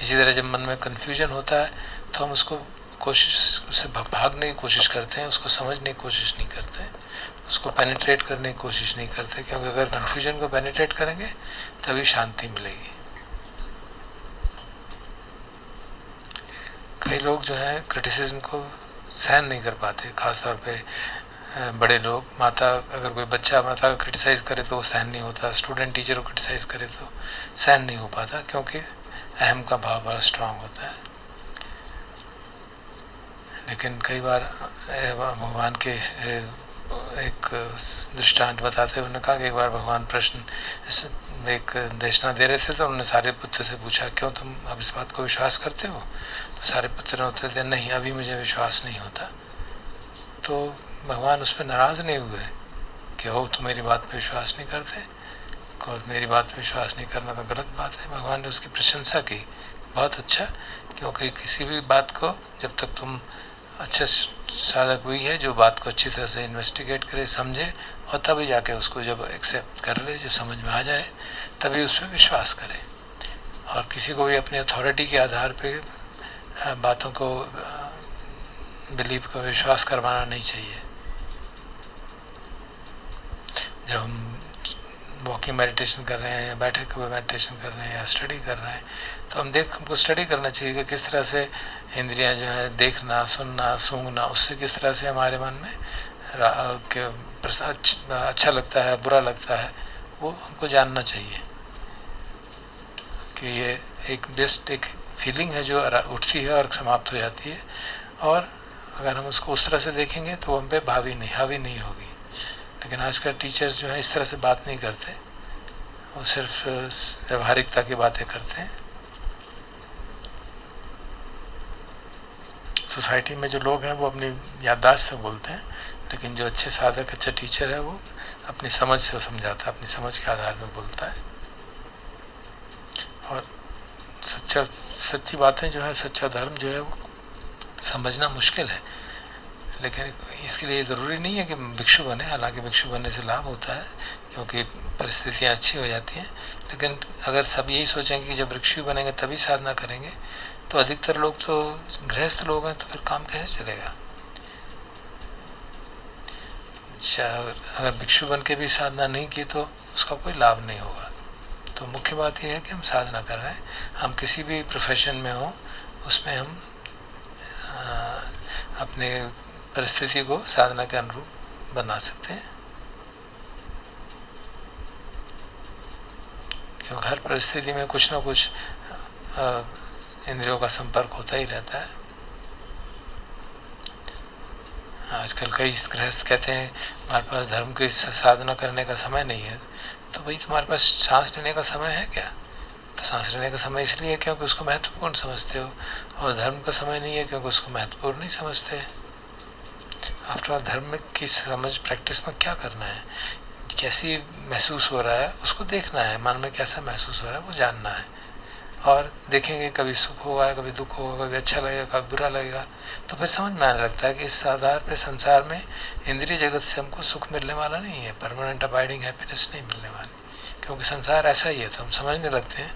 इसी तरह जब मन में कन्फ्यूजन होता है तो हम उसको उससे भागने की कोशिश करते हैं, उसको समझने की कोशिश नहीं करते, उसको पेनिट्रेट करने की कोशिश नहीं करते, क्योंकि अगर कन्फ्यूजन को पेनिट्रेट करेंगे तभी शांति मिलेगी। कई लोग जो है क्रिटिसिज्म को सहन नहीं कर पाते, खासतौर पे बड़े लोग। माता, अगर कोई बच्चा माता का क्रिटिसाइज करे तो वो सहन नहीं होता, स्टूडेंट टीचर को क्रिटिसाइज करे तो सहन नहीं हो पाता, क्योंकि अहम का भाव बड़ा स्ट्रांग होता है। लेकिन कई बार भगवान के एक दृष्टांत बताते हुए उन्होंने कहा कि एक बार भगवान प्रश्न एक देशना दे रहे थे तो उन्होंने सारे पुत्र से पूछा, क्यों तुम अब इस बात को विश्वास करते हो? तो सारे पुत्र ने उत्तर दिया, नहीं, अभी मुझे विश्वास नहीं होता। तो भगवान उस पर नाराज़ नहीं हुए कि हो तुम मेरी बात पे विश्वास नहीं करते, और मेरी बात पे विश्वास नहीं करना तो गलत बात है। भगवान ने उसकी प्रशंसा की, बहुत अच्छा, क्योंकि किसी भी बात को जब तक तुम अच्छे साधक हुई है जो बात को अच्छी तरह से इन्वेस्टिगेट करे, समझे, और तभी जाके उसको जब एक्सेप्ट कर ले, जब समझ में आ जाए तभी उस पर विश्वास करे। और किसी को भी अपनी अथॉरिटी के आधार पे बातों को, बिलीफ को विश्वास करवाना नहीं चाहिए। जब हम वॉकिंग मेडिटेशन कर रहे हैं या बैठे हुए मेडिटेशन कर रहे हैं या स्टडी कर रहे हैं तो हमको स्टडी करना चाहिए कि किस तरह से इंद्रियां जो है देखना, सुनना, सूंघना, उससे किस तरह से हमारे मन में अच्छा लगता है, बुरा लगता है, वो हमको जानना चाहिए कि ये एक बेस्ट एक फीलिंग है जो उठती है और समाप्त हो जाती है, और अगर हम उसको उस तरह से देखेंगे तो हम पे हावी नहीं होगी। लेकिन आजकल टीचर्स जो है इस तरह से बात नहीं करते, वो सिर्फ व्यवहारिकता की बातें करते हैं। सोसाइटी में जो लोग हैं वो अपनी याददाश्त से बोलते हैं, लेकिन जो अच्छे साधक, अच्छा टीचर है वो अपनी समझ से समझाता है, अपनी समझ के आधार में बोलता है। और सच्ची बातें जो है, सच्चा धर्म जो है वो समझना मुश्किल है, लेकिन इसके लिए ज़रूरी नहीं है कि भिक्षु बने, हालांकि भिक्षु बनने से लाभ होता है क्योंकि परिस्थितियाँ अच्छी हो जाती हैं। लेकिन अगर सब यही सोचेंगे कि जब भिक्षु बनेंगे तभी साधना करेंगे, तो अधिकतर लोग तो गृहस्थ लोग हैं, तो फिर काम कैसे चलेगा। अगर भिक्षु बन के भी साधना नहीं की तो उसका कोई लाभ नहीं होगा। तो मुख्य बात यह है कि हम साधना कर रहे हैं। हम किसी भी प्रोफेशन में हो, उसमें हम अपने परिस्थिति को साधना के अनुरूप बना सकते हैं, क्योंकि हर परिस्थिति में कुछ ना कुछ इंद्रियों का संपर्क होता ही रहता है। आजकल कई गृहस्थ कहते हैं हमारे पास धर्म की साधना करने का समय नहीं है। तो भाई तुम्हारे पास सांस लेने का समय है क्या? तो सांस लेने का समय इसलिए है क्योंकि उसको महत्वपूर्ण समझते हो, और धर्म का समय नहीं है क्योंकि उसको महत्वपूर्ण नहीं समझते। आफ्टर ऑल धर्म की समझ प्रैक्टिस में क्या करना है, कैसी महसूस हो रहा है उसको देखना है, मन में कैसा महसूस हो रहा है वो जानना है, और देखेंगे कभी सुख होगा, कभी दुख होगा, कभी अच्छा लगेगा, कभी बुरा लगेगा। तो फिर समझ में आने लगता है कि इस आधार पे संसार में इंद्रिय जगत से हमको सुख मिलने वाला नहीं है, परमानेंट अबाइडिंग हैप्पीनेस नहीं मिलने वाली, क्योंकि संसार ऐसा ही है। तो हम समझने लगते हैं,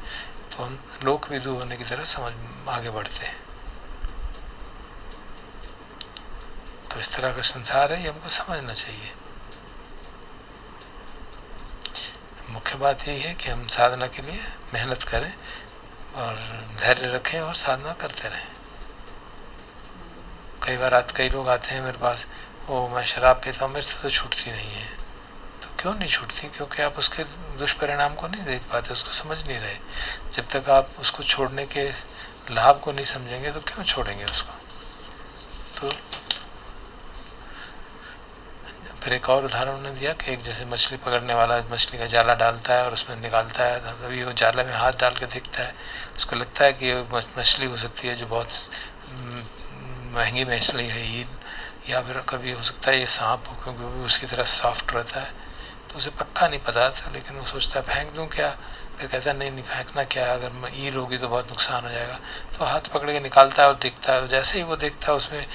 तो हम लोक विदु होने की तरफ समझ आगे बढ़ते हैं। तो इस तरह का संसार है, ये हमको समझना चाहिए। मुख्य बात यही है कि हम साधना के लिए मेहनत करें और धैर्य रखें और साधना करते रहें। कई बार कई लोग आते हैं मेरे पास, ओ मैं शराब पीता हूँ, मेरे से तो छूटती नहीं है। तो क्यों नहीं छूटती? क्योंकि आप उसके दुष्परिणाम को नहीं देख पाते, उसको समझ नहीं रहे। जब तक आप उसको छोड़ने के लाभ को नहीं समझेंगे तो क्यों छोड़ेंगे उसको। तो फिर एक और उदाहरण उन्होंने दिया कि एक जैसे मछली पकड़ने वाला मछली का जाला डालता है और उसमें निकालता है, तभी वो जाले में हाथ डाल के देखता है, उसको लगता है कि ये मछली हो सकती है जो बहुत महंगी मछली है ईल, या फिर कभी हो सकता है ये सांप हो, क्योंकि वो भी उसकी तरह सॉफ्ट रहता है। तो उसे पक्का नहीं पता था, लेकिन वो सोचता है फेंक दूँ क्या, फिर कहता है नहीं फेंकना क्या, अगर ईल होगी तो बहुत नुकसान हो जाएगा। तो हाथ पकड़ के निकालता है और देखता है, जैसे ही वो देखता है उसमें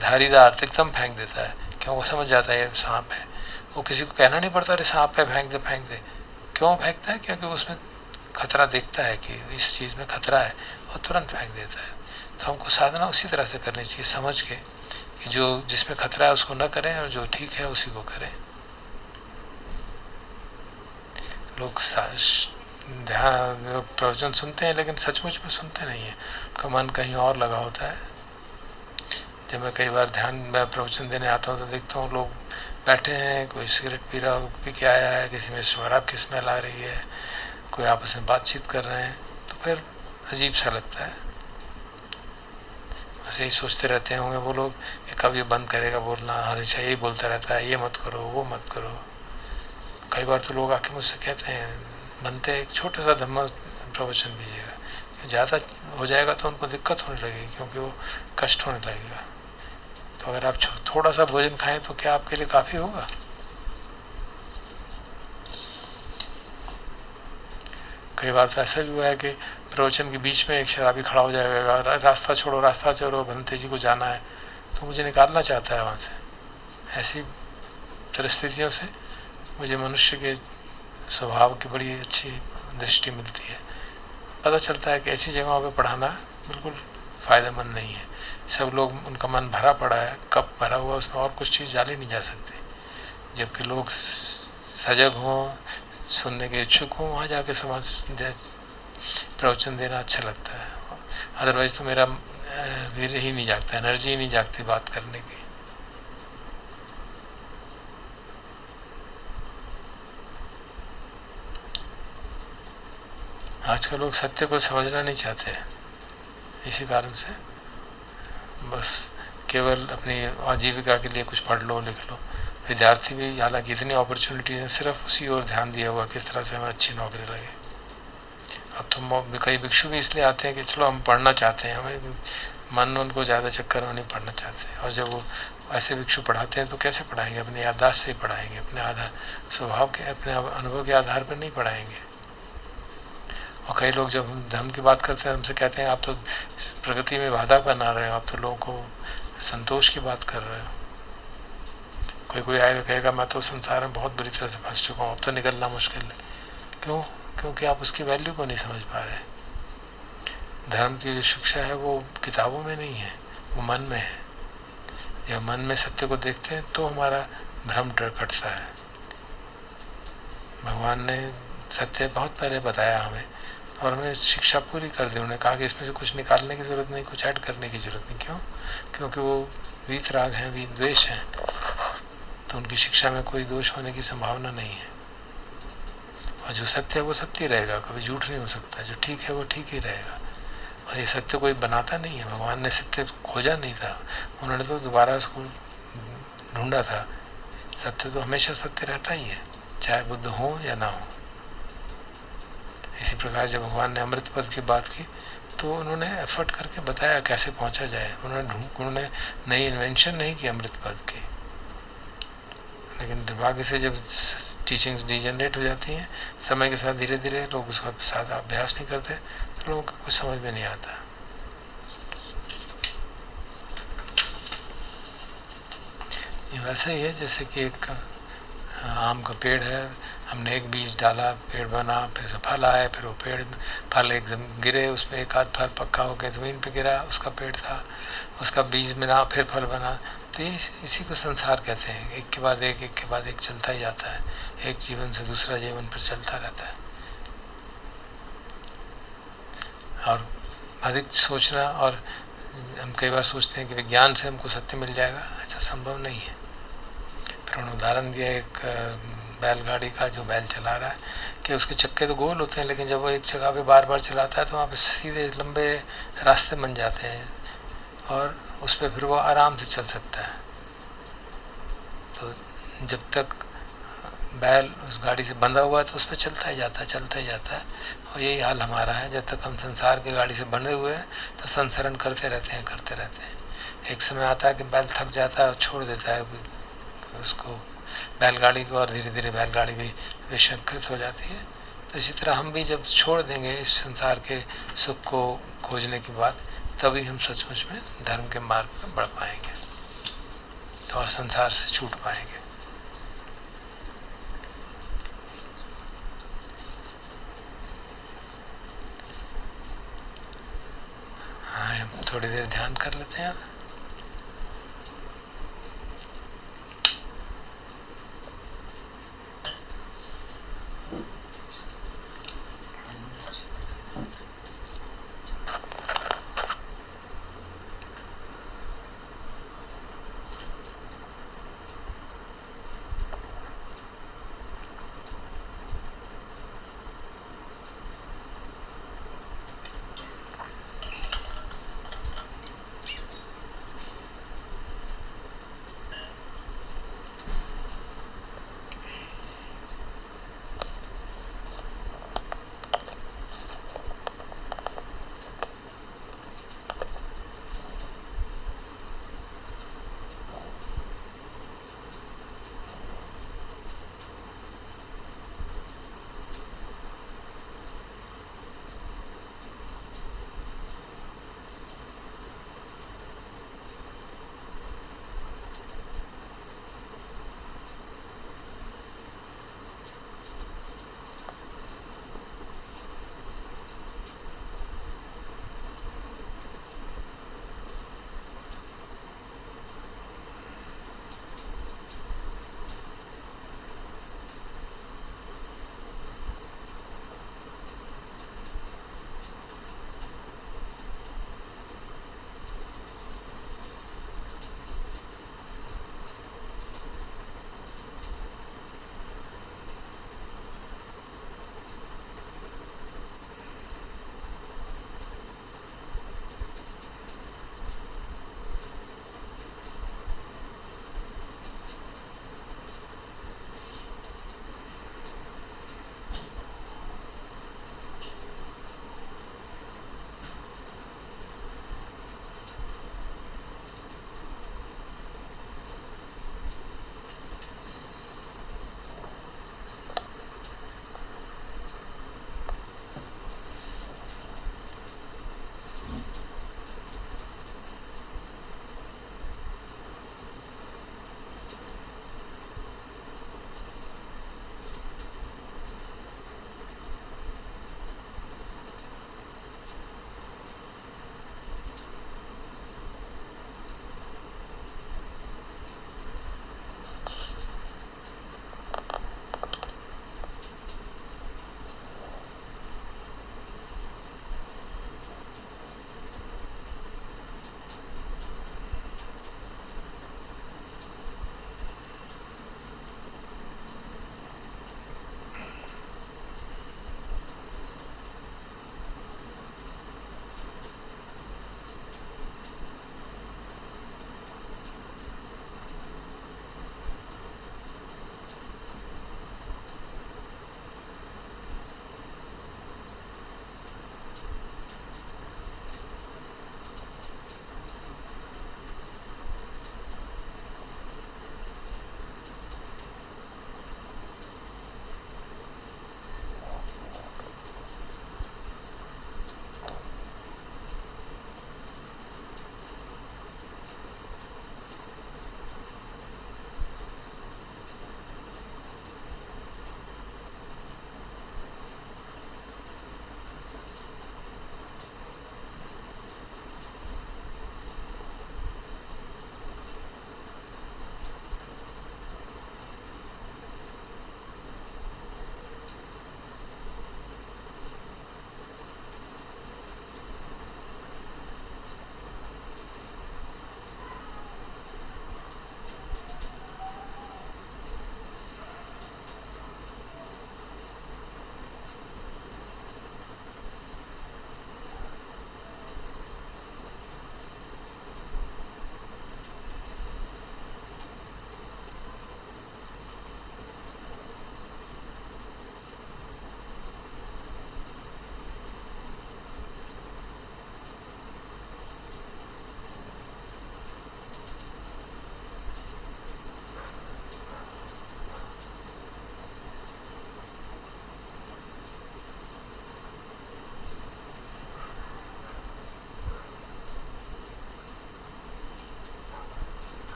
धारीदार एकदम फेंक देता है, क्यों? वो समझ जाता है ये सांप है। वो किसी को कहना नहीं पड़ता अरे सांप है फेंक दे फेंक दे। क्यों फेंकता है? क्योंकि उसमें खतरा देखता है कि इस चीज़ में खतरा है और तुरंत फेंक देता है। तो हमको साधना उसी तरह से करनी चाहिए, समझ के कि जो जिसमें खतरा है उसको न करें और जो ठीक है उसी को करें। लोग ध्यान प्रवचन सुनते हैं लेकिन सचमुच में सुनते नहीं हैं, उनका मन कहीं और लगा होता है। जब मैं कई बार ध्यान में प्रवचन देने आता हूँ तो देखता हूँ लोग बैठे हैं, कोई सिगरेट पी रहा हो, पी के आया है, किसी में शराब की स्मेल आ रही है, कोई आपस में बातचीत कर रहे हैं, तो फिर अजीब सा लगता है। ऐसे ही सोचते रहते होंगे वो लोग कि कब ये बंद करेगा बोलना, हमेशा यही बोलता रहता है, ये मत करो वो मत करो। कई बार तो लोग आके मुझसे कहते हैं बनते एक छोटा सा धम्मा प्रवचन दीजिएगा, ज़्यादा हो जाएगा तो उनको दिक्कत होने लगेगी, क्योंकि वो कष्ट होने लगेगा। तो अगर आप थोड़ा सा भोजन खाएं तो क्या आपके लिए काफ़ी होगा? कई बार तो ऐसा भी हुआ है कि प्रवचन के बीच में एक शराबी खड़ा हो जाएगा, रास्ता छोड़ो भंते जी को जाना है, तो मुझे निकालना चाहता है वहाँ से। ऐसी परिस्थितियों से मुझे मनुष्य के स्वभाव की बड़ी अच्छी दृष्टि मिलती है। पता चलता है कि ऐसी जगहों पे पढ़ाना बिल्कुल फ़ायदेमंद नहीं है। सब लोग, उनका मन भरा पड़ा है, कब भरा हुआ उसमें और कुछ चीज़ डाली नहीं जा सकती। जबकि लोग सजग हों, सुनने के इच्छुक हों, वहाँ जाके प्रवचन देना अच्छा लगता है। अदरवाइज तो मेरा वीर ही नहीं जागता, एनर्जी ही नहीं जागती बात करने की। आजकल लोग सत्य को समझना नहीं चाहते, इसी कारण से बस केवल अपनी आजीविका के लिए कुछ पढ़ लो लिख लो। विद्यार्थी भी, हालांकि इतनी अपॉर्चुनिटीज़ हैं, सिर्फ उसी ओर ध्यान दिया हुआ किस तरह से हमें अच्छी नौकरी लगे। अब तो कई भिक्षु भी इसलिए आते हैं कि चलो हम पढ़ना चाहते हैं, हमें मन उनको ज़्यादा चक्कर में नहीं पढ़ना चाहते। और जब वो ऐसे भिक्षु पढ़ाते हैं तो कैसे पढ़ाएंगे? अपनी याददाश्त से ही पढ़ाएंगे, अपने आधार स्वभाव के, अपने अनुभव के आधार पर नहीं पढ़ाएंगे। और कई लोग जब हम धर्म की बात करते हैं हमसे कहते हैं आप तो प्रगति में बाधा बना रहे हो, आप तो लोगों को संतोष की बात कर रहे हो। कोई कोई आएगा कहेगा मैं तो संसार में बहुत बुरी तरह से फंस चुका हूँ, अब तो निकलना मुश्किल है। क्यों? क्योंकि आप उसकी वैल्यू को नहीं समझ पा रहे। धर्म की जो शिक्षा है वो किताबों में नहीं है, वो मन में है। जब मन में सत्य को देखते हैं तो हमारा भ्रम कटता है। भगवान ने सत्य बहुत पहले बताया हमें और हमें शिक्षा पूरी कर दी। उन्होंने कहा कि इसमें से कुछ निकालने की ज़रूरत नहीं, कुछ ऐड करने की ज़रूरत नहीं। क्यों? क्योंकि वो वीत राग हैं, वीत द्वेष हैं, तो उनकी शिक्षा में कोई दोष होने की संभावना नहीं है। और जो सत्य है वो सत्य रहेगा, कभी झूठ नहीं हो सकता। जो ठीक है वो ठीक ही रहेगा। और ये सत्य कोई बनाता नहीं है। भगवान ने सत्य खोजा नहीं था, उन्होंने तो दोबारा उसको ढूंढा था। सत्य तो हमेशा सत्य रहता ही है, चाहे बुद्ध हो या ना हो। इसी प्रकार जब भगवान ने अमृत पद की बात की तो उन्होंने एफर्ट करके बताया कैसे पहुंचा जाए। उन्होंने नई इन्वेंशन नहीं की अमृत पद की। लेकिन दुर्भाग्य से जब टीचिंग्स डिजेनरेट हो जाती हैं, समय के साथ धीरे धीरे लोग उसका साथ अभ्यास नहीं करते, तो लोगों को कुछ समझ में नहीं आता। ये वैसे ही है जैसे कि एक आम का पेड़ है, हमने एक बीज डाला, पेड़ बना, फिर से फल आए, फिर वो पेड़ फल एक गिरे, उसमें एक आध फल पक्का होकर ज़मीन पे गिरा, उसका पेड़ था, उसका बीज मिला, फिर फल बना। तो ये इसी को संसार कहते हैं। एक के बाद एक के बाद एक चलता ही जाता है। एक जीवन से दूसरा जीवन फिर चलता रहता है। और अधिक सोचना, और हम कई बार सोचते हैं कि विज्ञान से हमको सत्य मिल जाएगा, ऐसा संभव नहीं है। फिर उन्होंने उदाहरण दिया एक बैलगाड़ी का, जो बैल चला रहा है, कि उसके चक्के तो गोल होते हैं, लेकिन जब वो एक जगह पे बार बार चलाता है तो वहाँ पे सीधे लंबे रास्ते बन जाते हैं और उस पर फिर वो आराम से चल सकता है। तो जब तक बैल उस गाड़ी से बंधा हुआ है तो उस पर चलता ही जाता है, चलता ही जाता है। और यही हाल हमारा है, जब तक हम संसार की गाड़ी से बंधे हुए हैं तो संसरण करते रहते हैं, करते रहते हैं। एक समय आता है कि बैल थक जाता है और छोड़ देता है उसको, बैलगाड़ी को, और धीरे धीरे बैलगाड़ी भी विषकृत हो जाती है। तो इसी तरह हम भी जब छोड़ देंगे इस संसार के सुख को खोजने की बात, तभी हम सचमुच में धर्म के मार्ग पर बढ़ पाएंगे और संसार से छूट पाएंगे। हाँ, हम थोड़ी देर ध्यान कर लेते हैं।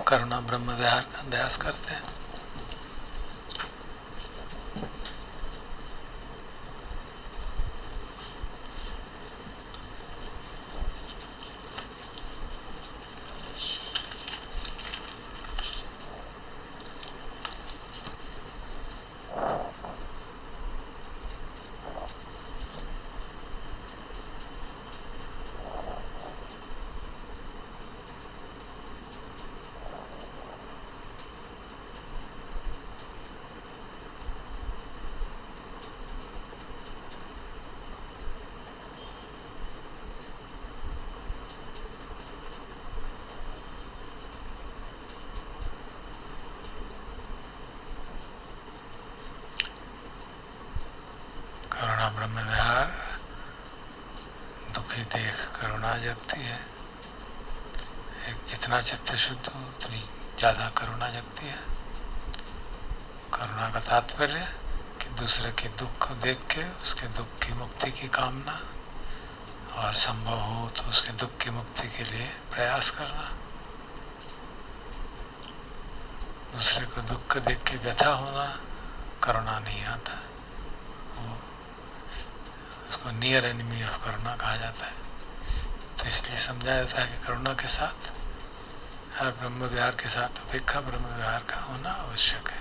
करुणा ब्रह्म विहार का अभ्यास करते हैं। करुणा ब्रह्म विहार, दुखी देख करुणा जगती है। एक जितना चित्त शुद्ध हो उतनी ज़्यादा करुणा जगती है। करुणा का तात्पर्य कि दूसरे के दुख को देख के उसके दुख की मुक्ति की कामना, और संभव हो तो उसके दुख की मुक्ति के लिए प्रयास करना। दूसरे को दुख को देख के व्यथा होना करुणा नहीं आता, वो उसको नियर एनिमी ऑफ करुणा कहा जाता है। तो इसलिए समझाया जाता है कि करुणा के साथ, हर ब्रह्म विहार के साथ उपेक्षा ब्रह्म विहार का होना आवश्यक है।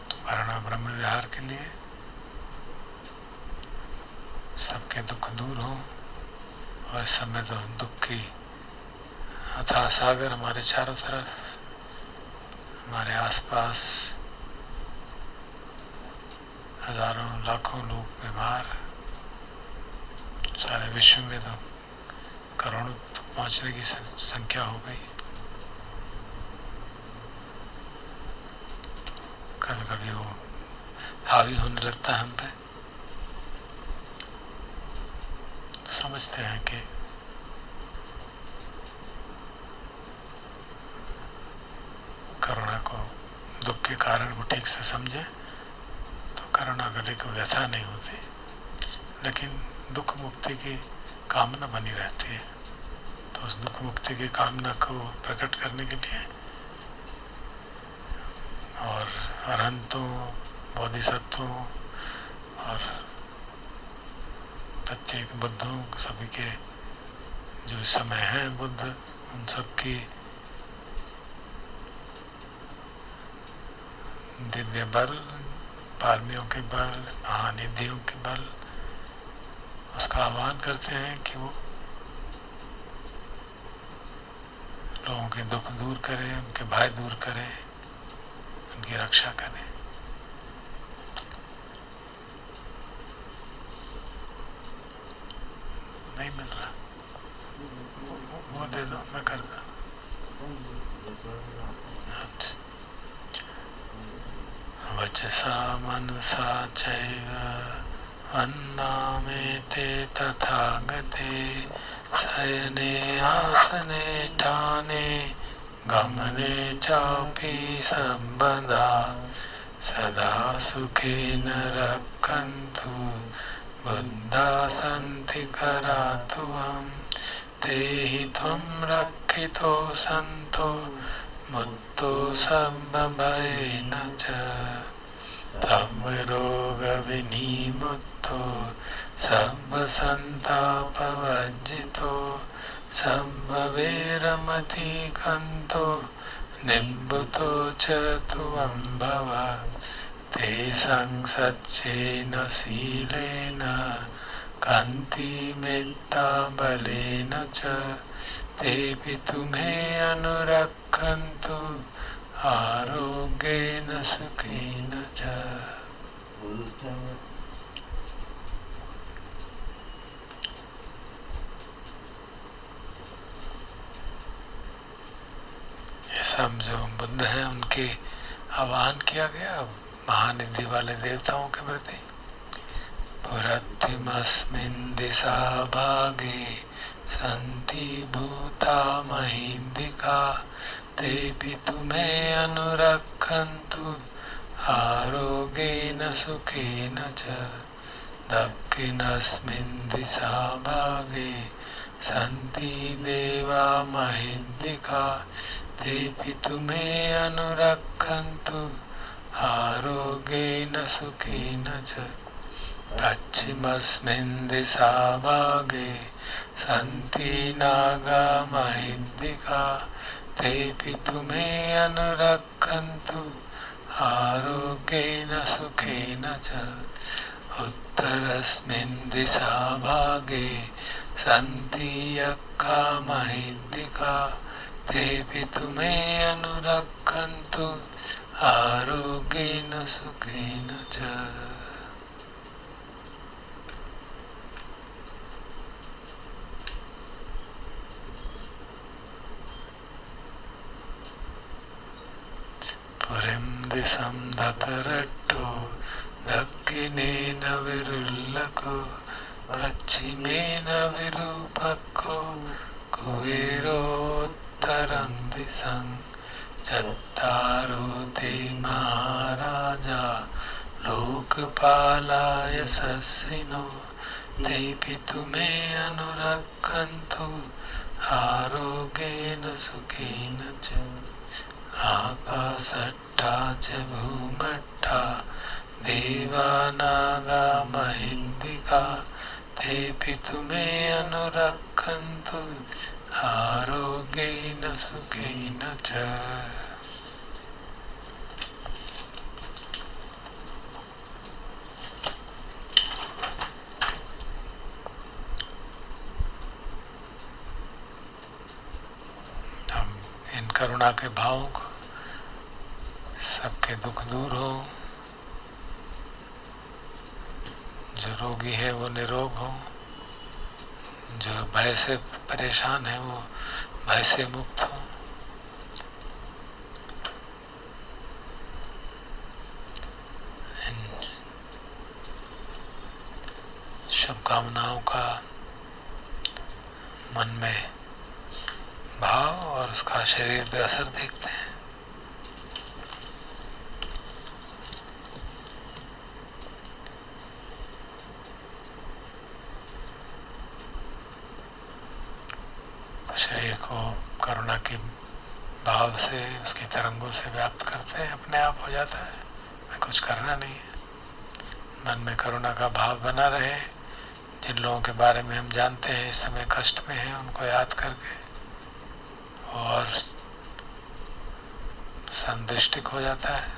तो करुणा ब्रह्म विहार के लिए सबके दुख दूर हो, और इस समय तो दुख की अथाह सागर हमारे चारों तरफ, हमारे आसपास हजारों लाखों लोग बीमार, सारे विश्व में तो करोड़ों पहुंचने की संख्या हो गई। कभी कभी वो हावी होने लगता है हम पे। तो समझते हैं कि करुणा को, दुख के कारण को ठीक से समझे तो करुणा गले को व्यथा नहीं होती, लेकिन दुख मुक्ति की कामना बनी रहती है। तो उस दुख मुक्ति की कामना को प्रकट करने के लिए और अरहंतों, बोधिसत्वों और प्रत्येक बुद्धों, सभी के जो इस समय हैं बुद्ध, उन सब की दिव्य बल, पारमियों के बल, महानिधियों के बल, उसका आह्वान करते हैं कि वो लोगों के दुख दूर करें, उनके भय दूर करें, उनकी रक्षा करें। नहीं मिल रहा, वो दे दो, मैं कर दूँ। अच्छा, वचसा मनसा चैव वन्दामेते तथागते, शयने आसने ठाने गमने चापि सर्वदा, सदा सुखेन रक्षन्तु बुद्धा सन्ति करातुवं, ते हि त्वं रक्षितो सन्तो मुक्तो सर्वभयेन च, सर्वरोगविनिमुक्तो सर्वसन्तापवर्जितो, सर्ववैरमतिकन्तो निवृतो च त्वं भव, ते संसच्चेन शीलेन कान्तिमेत्ता बलेन च, तेऽपि तुम्हें अनुरक्षन्तु आरोग्येन सुखेन च। ये सब जो बुद्ध हैं उनके आह्वान किया गया महानिधि वाले देवताओं के प्रति। पुरत्तिमस्मिन् दिशा भागे सन्ति भूता महीन्दिका, तेऽपि तुम्हें अनुरक्षन्तु आरोग्येन सुखेन च, दक्षिणस्मिन् दिशा भागे सन्ति देवा महिद्दिका तेऽपि तुमे अनुरक्षन्तु आरोग्येन सुखेन च पश्चिमस्मिन् दिशा भागे सन्ति नागा महिद्दिका तेऽपि तुमे अनुरक्षन्तु आरोग्येन सुखेन च उत्तरस्मिन् दिशा भागे सन्ति यक्खा महिद्दिका तेऽपि तुमे अनुरक्षन्तु आरोग्येन सुखेन च पुरीं दिशं धतरट्टो दक्षिणेन विरुल्लको पश्चिमेन विरूपको कुबेरोत्तरं दिशं चत्तारो ते महाराजा लोकपालाय सस्सिनो तेऽपि तुमे अनुरक्षन्तु आरोग्येन सुखेन च आकाशट्टा च भूमट्टा देवानागा महिद्दिका तेऽपि तुमे अनुरक्षन्तु आरोग्येन सुखेन च हम इन करुणा के भावों को सबके दुख दूर हो, जो रोगी है वो निरोग हो, जो भय से परेशान है वो भय से मुक्त हो। इन शुभकामनाओं का मन में भाव और उसका शरीर पे असर देखते हैं। शरीर को करुणा की भाव से उसकी तरंगों से व्याप्त करते हैं, अपने आप हो जाता है, मैं कुछ करना नहीं है। मन में करुणा का भाव बना रहे। जिन लोगों के बारे में हम जानते हैं इस समय कष्ट में हैं, उनको याद करके और संदृष्टिक हो जाता है।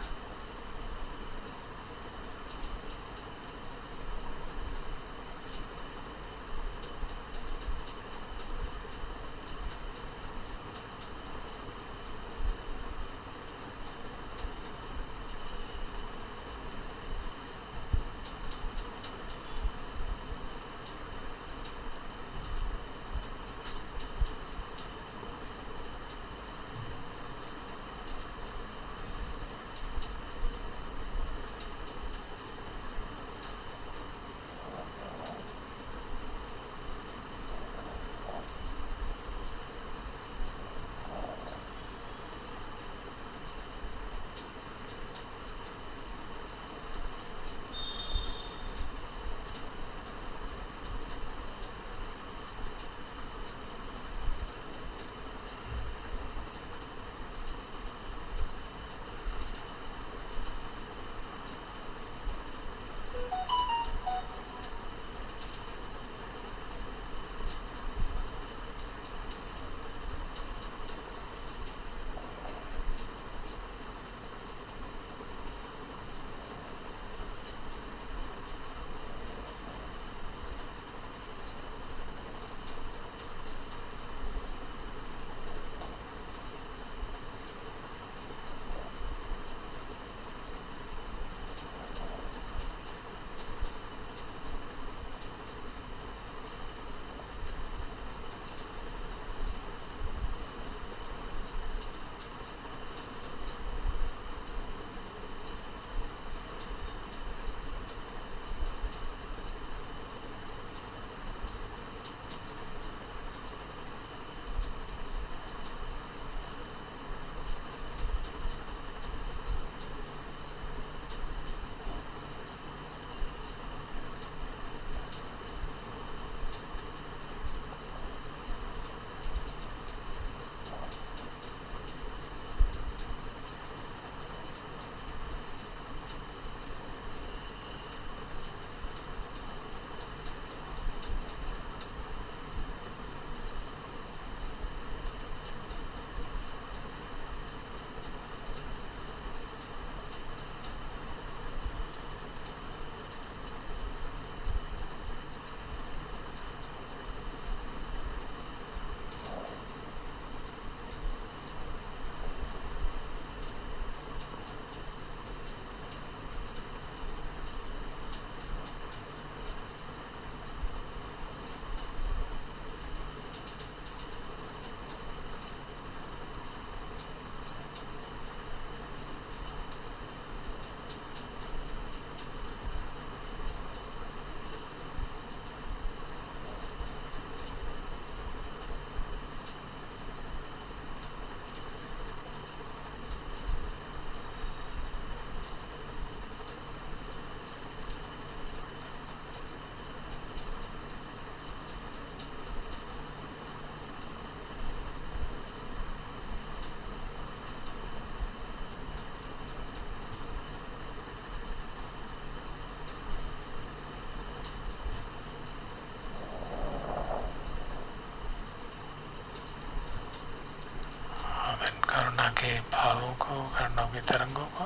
भावों को, करुणाओं की तरंगों को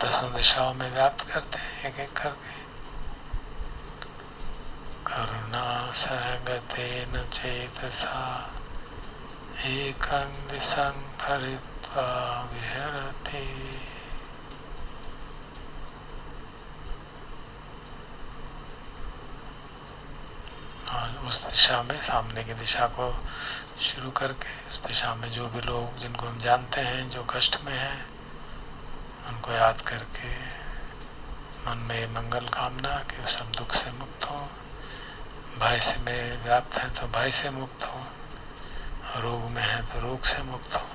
10 दिशाओं में व्याप्त करते हैं एक एक करके। करुणा सहगतेन चेतसा एकं दिशं परित्वा विहरति। और उस दिशा में, सामने की दिशा को शुरू करके उस दिशा में जो भी लोग जिनको हम जानते हैं जो कष्ट में हैं, उनको याद करके मन में मंगल कामना कि वो सब दुख से मुक्त हो, भय से में व्याप्त हैं तो भय से मुक्त हो, रोग में है तो रोग से मुक्त हो।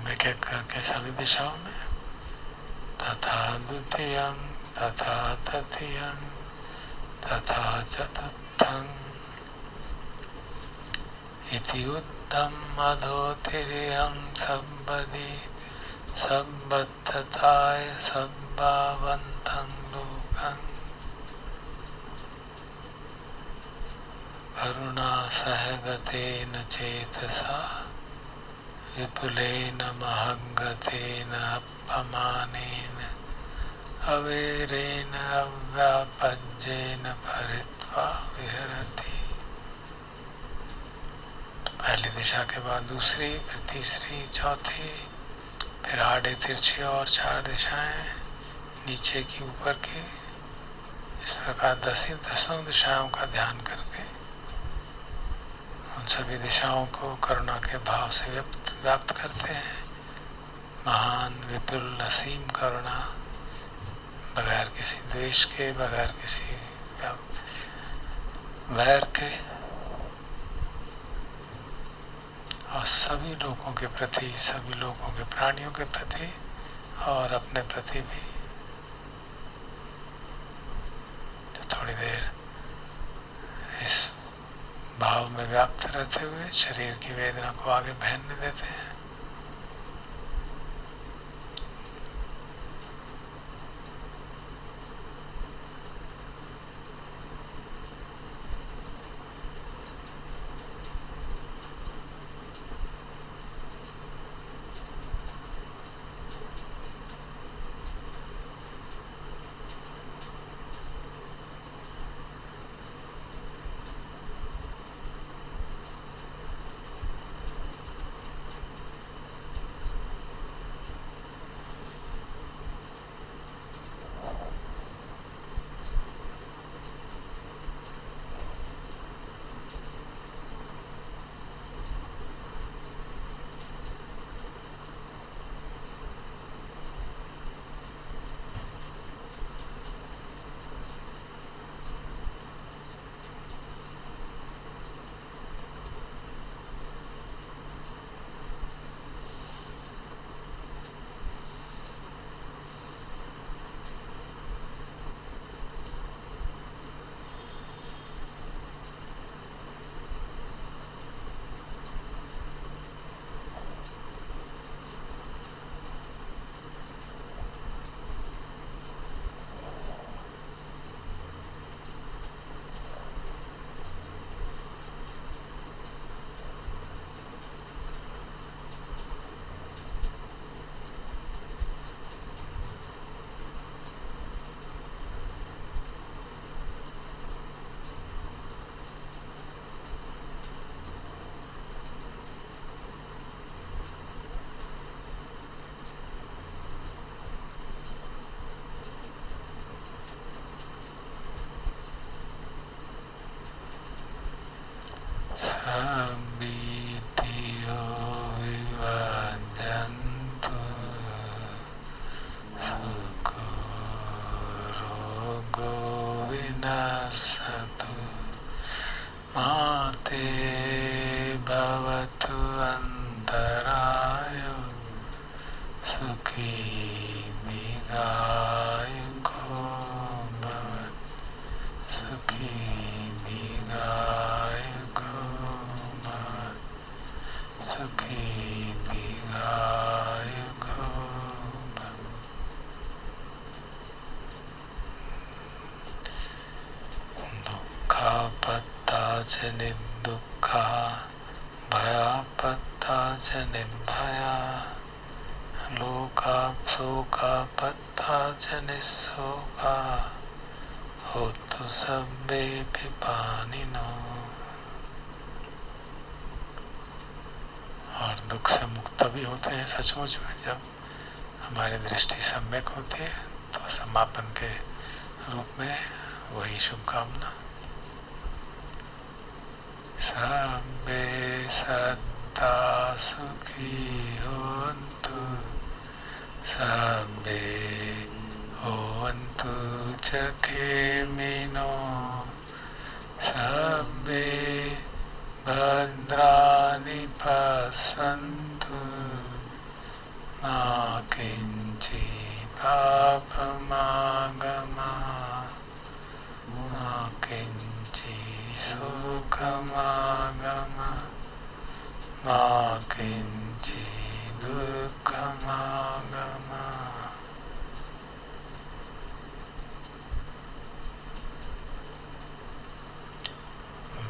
एक एक करके सभी दिशाओं में तथा द्वितीयं तथा तृतीयं तथा चतुर्थं इति उत्तम अधोतिर्यं सब्बदि सब्बत्तताय सब्बावन्तं लोकं करुणा सहगतेन चेतसा विपुलेन महगतेन अपमानेन अवेरेन अव्यापज्येन परित्वा विहरति। पहली दिशा के बाद दूसरी, फिर तीसरी, चौथी, फिर आड़े तिरछे और 4 दिशाएं, नीचे की ऊपर की, इस प्रकार 10 दिशाओं का ध्यान करके उन सभी दिशाओं को करुणा के भाव से व्याप्त करते हैं। महान विपुल असीम करुणा, बगैर किसी द्वेष के, बगैर किसी वैर के, और सभी लोगों के प्रति, सभी लोगों के प्राणियों के प्रति और अपने प्रति भी। तो थोड़ी देर इस भाव में व्याप्त रहते हुए शरीर की वेदना को आगे बहने देते हैं। Sabitiyo vivajantu sukorogo vinasatu mate bhavatu antarayo sukhi digayuko bhavat. सुखी दीर्घायुको भव। दुःखापत्ता च निर्दुःखा भयापत्ता च निर्भया लोकाप्सोकापत्ता च निःशोका होतु सब्बे पिपानिनो। और दुख से मुक्त भी होते हैं सचमुच में जब हमारी दृष्टि सम्यक होती है। तो समापन के रूप में वही शुभकामना। सब्बे सत्ता सुखी होन्तु सब्बे होन्तु चखेमिनो सब्बे भद्राणि पश्यन्तु मा किञ्चित् पापमागमात् मा किञ्चित् सुखमागमात् मा किञ्चित् दुःखमागमात्।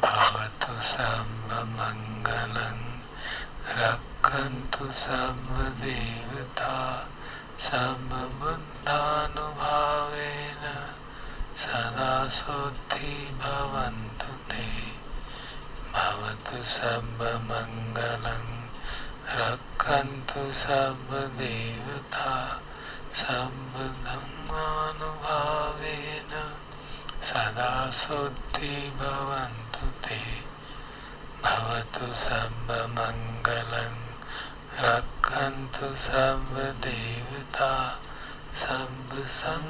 भवतु सर्वमङ्गलं रक्षन्तु सर्वदेवता सर्वबुद्धानुभावेन सदा सुखी भवन्तु ते। भवतु सर्वमङ्गलं रक्षन्तु सर्वदेवता सर्वधर्मानुभावेन सदा सुखी भवन्तु ते। भवतु सर्वमङ्गलं रक्षन्तु सर्वदेवता सर्वसङ्घानुभावेन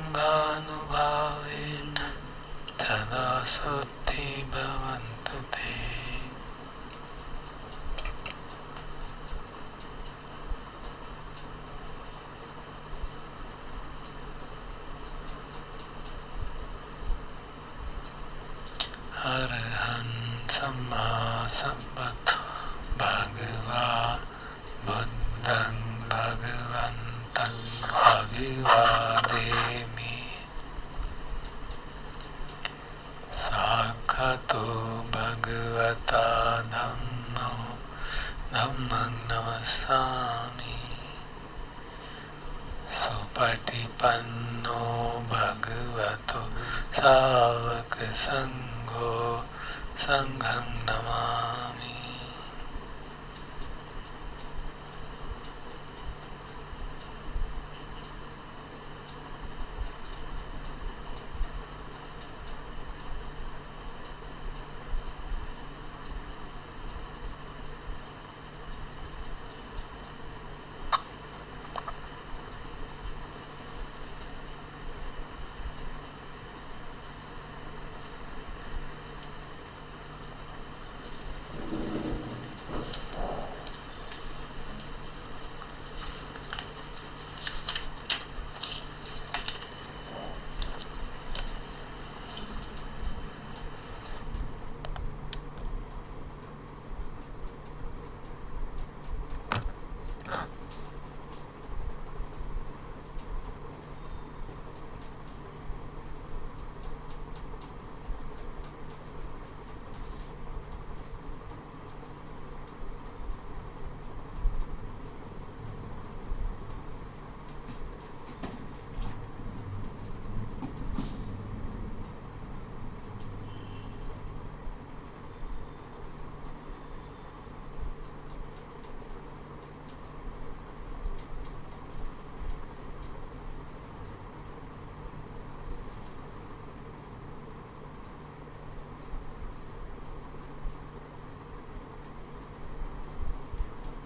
सदा सुखी भवन्तु ते। अरहं सम्मा सम्बुद्धो भगवा बुद्धं भगवन्तं अभिवादेमि। साक्षातो भगवता धम्मं नमस्सामि। सुपटिपन्नो भगवतो सावक संघो संघं नमामि।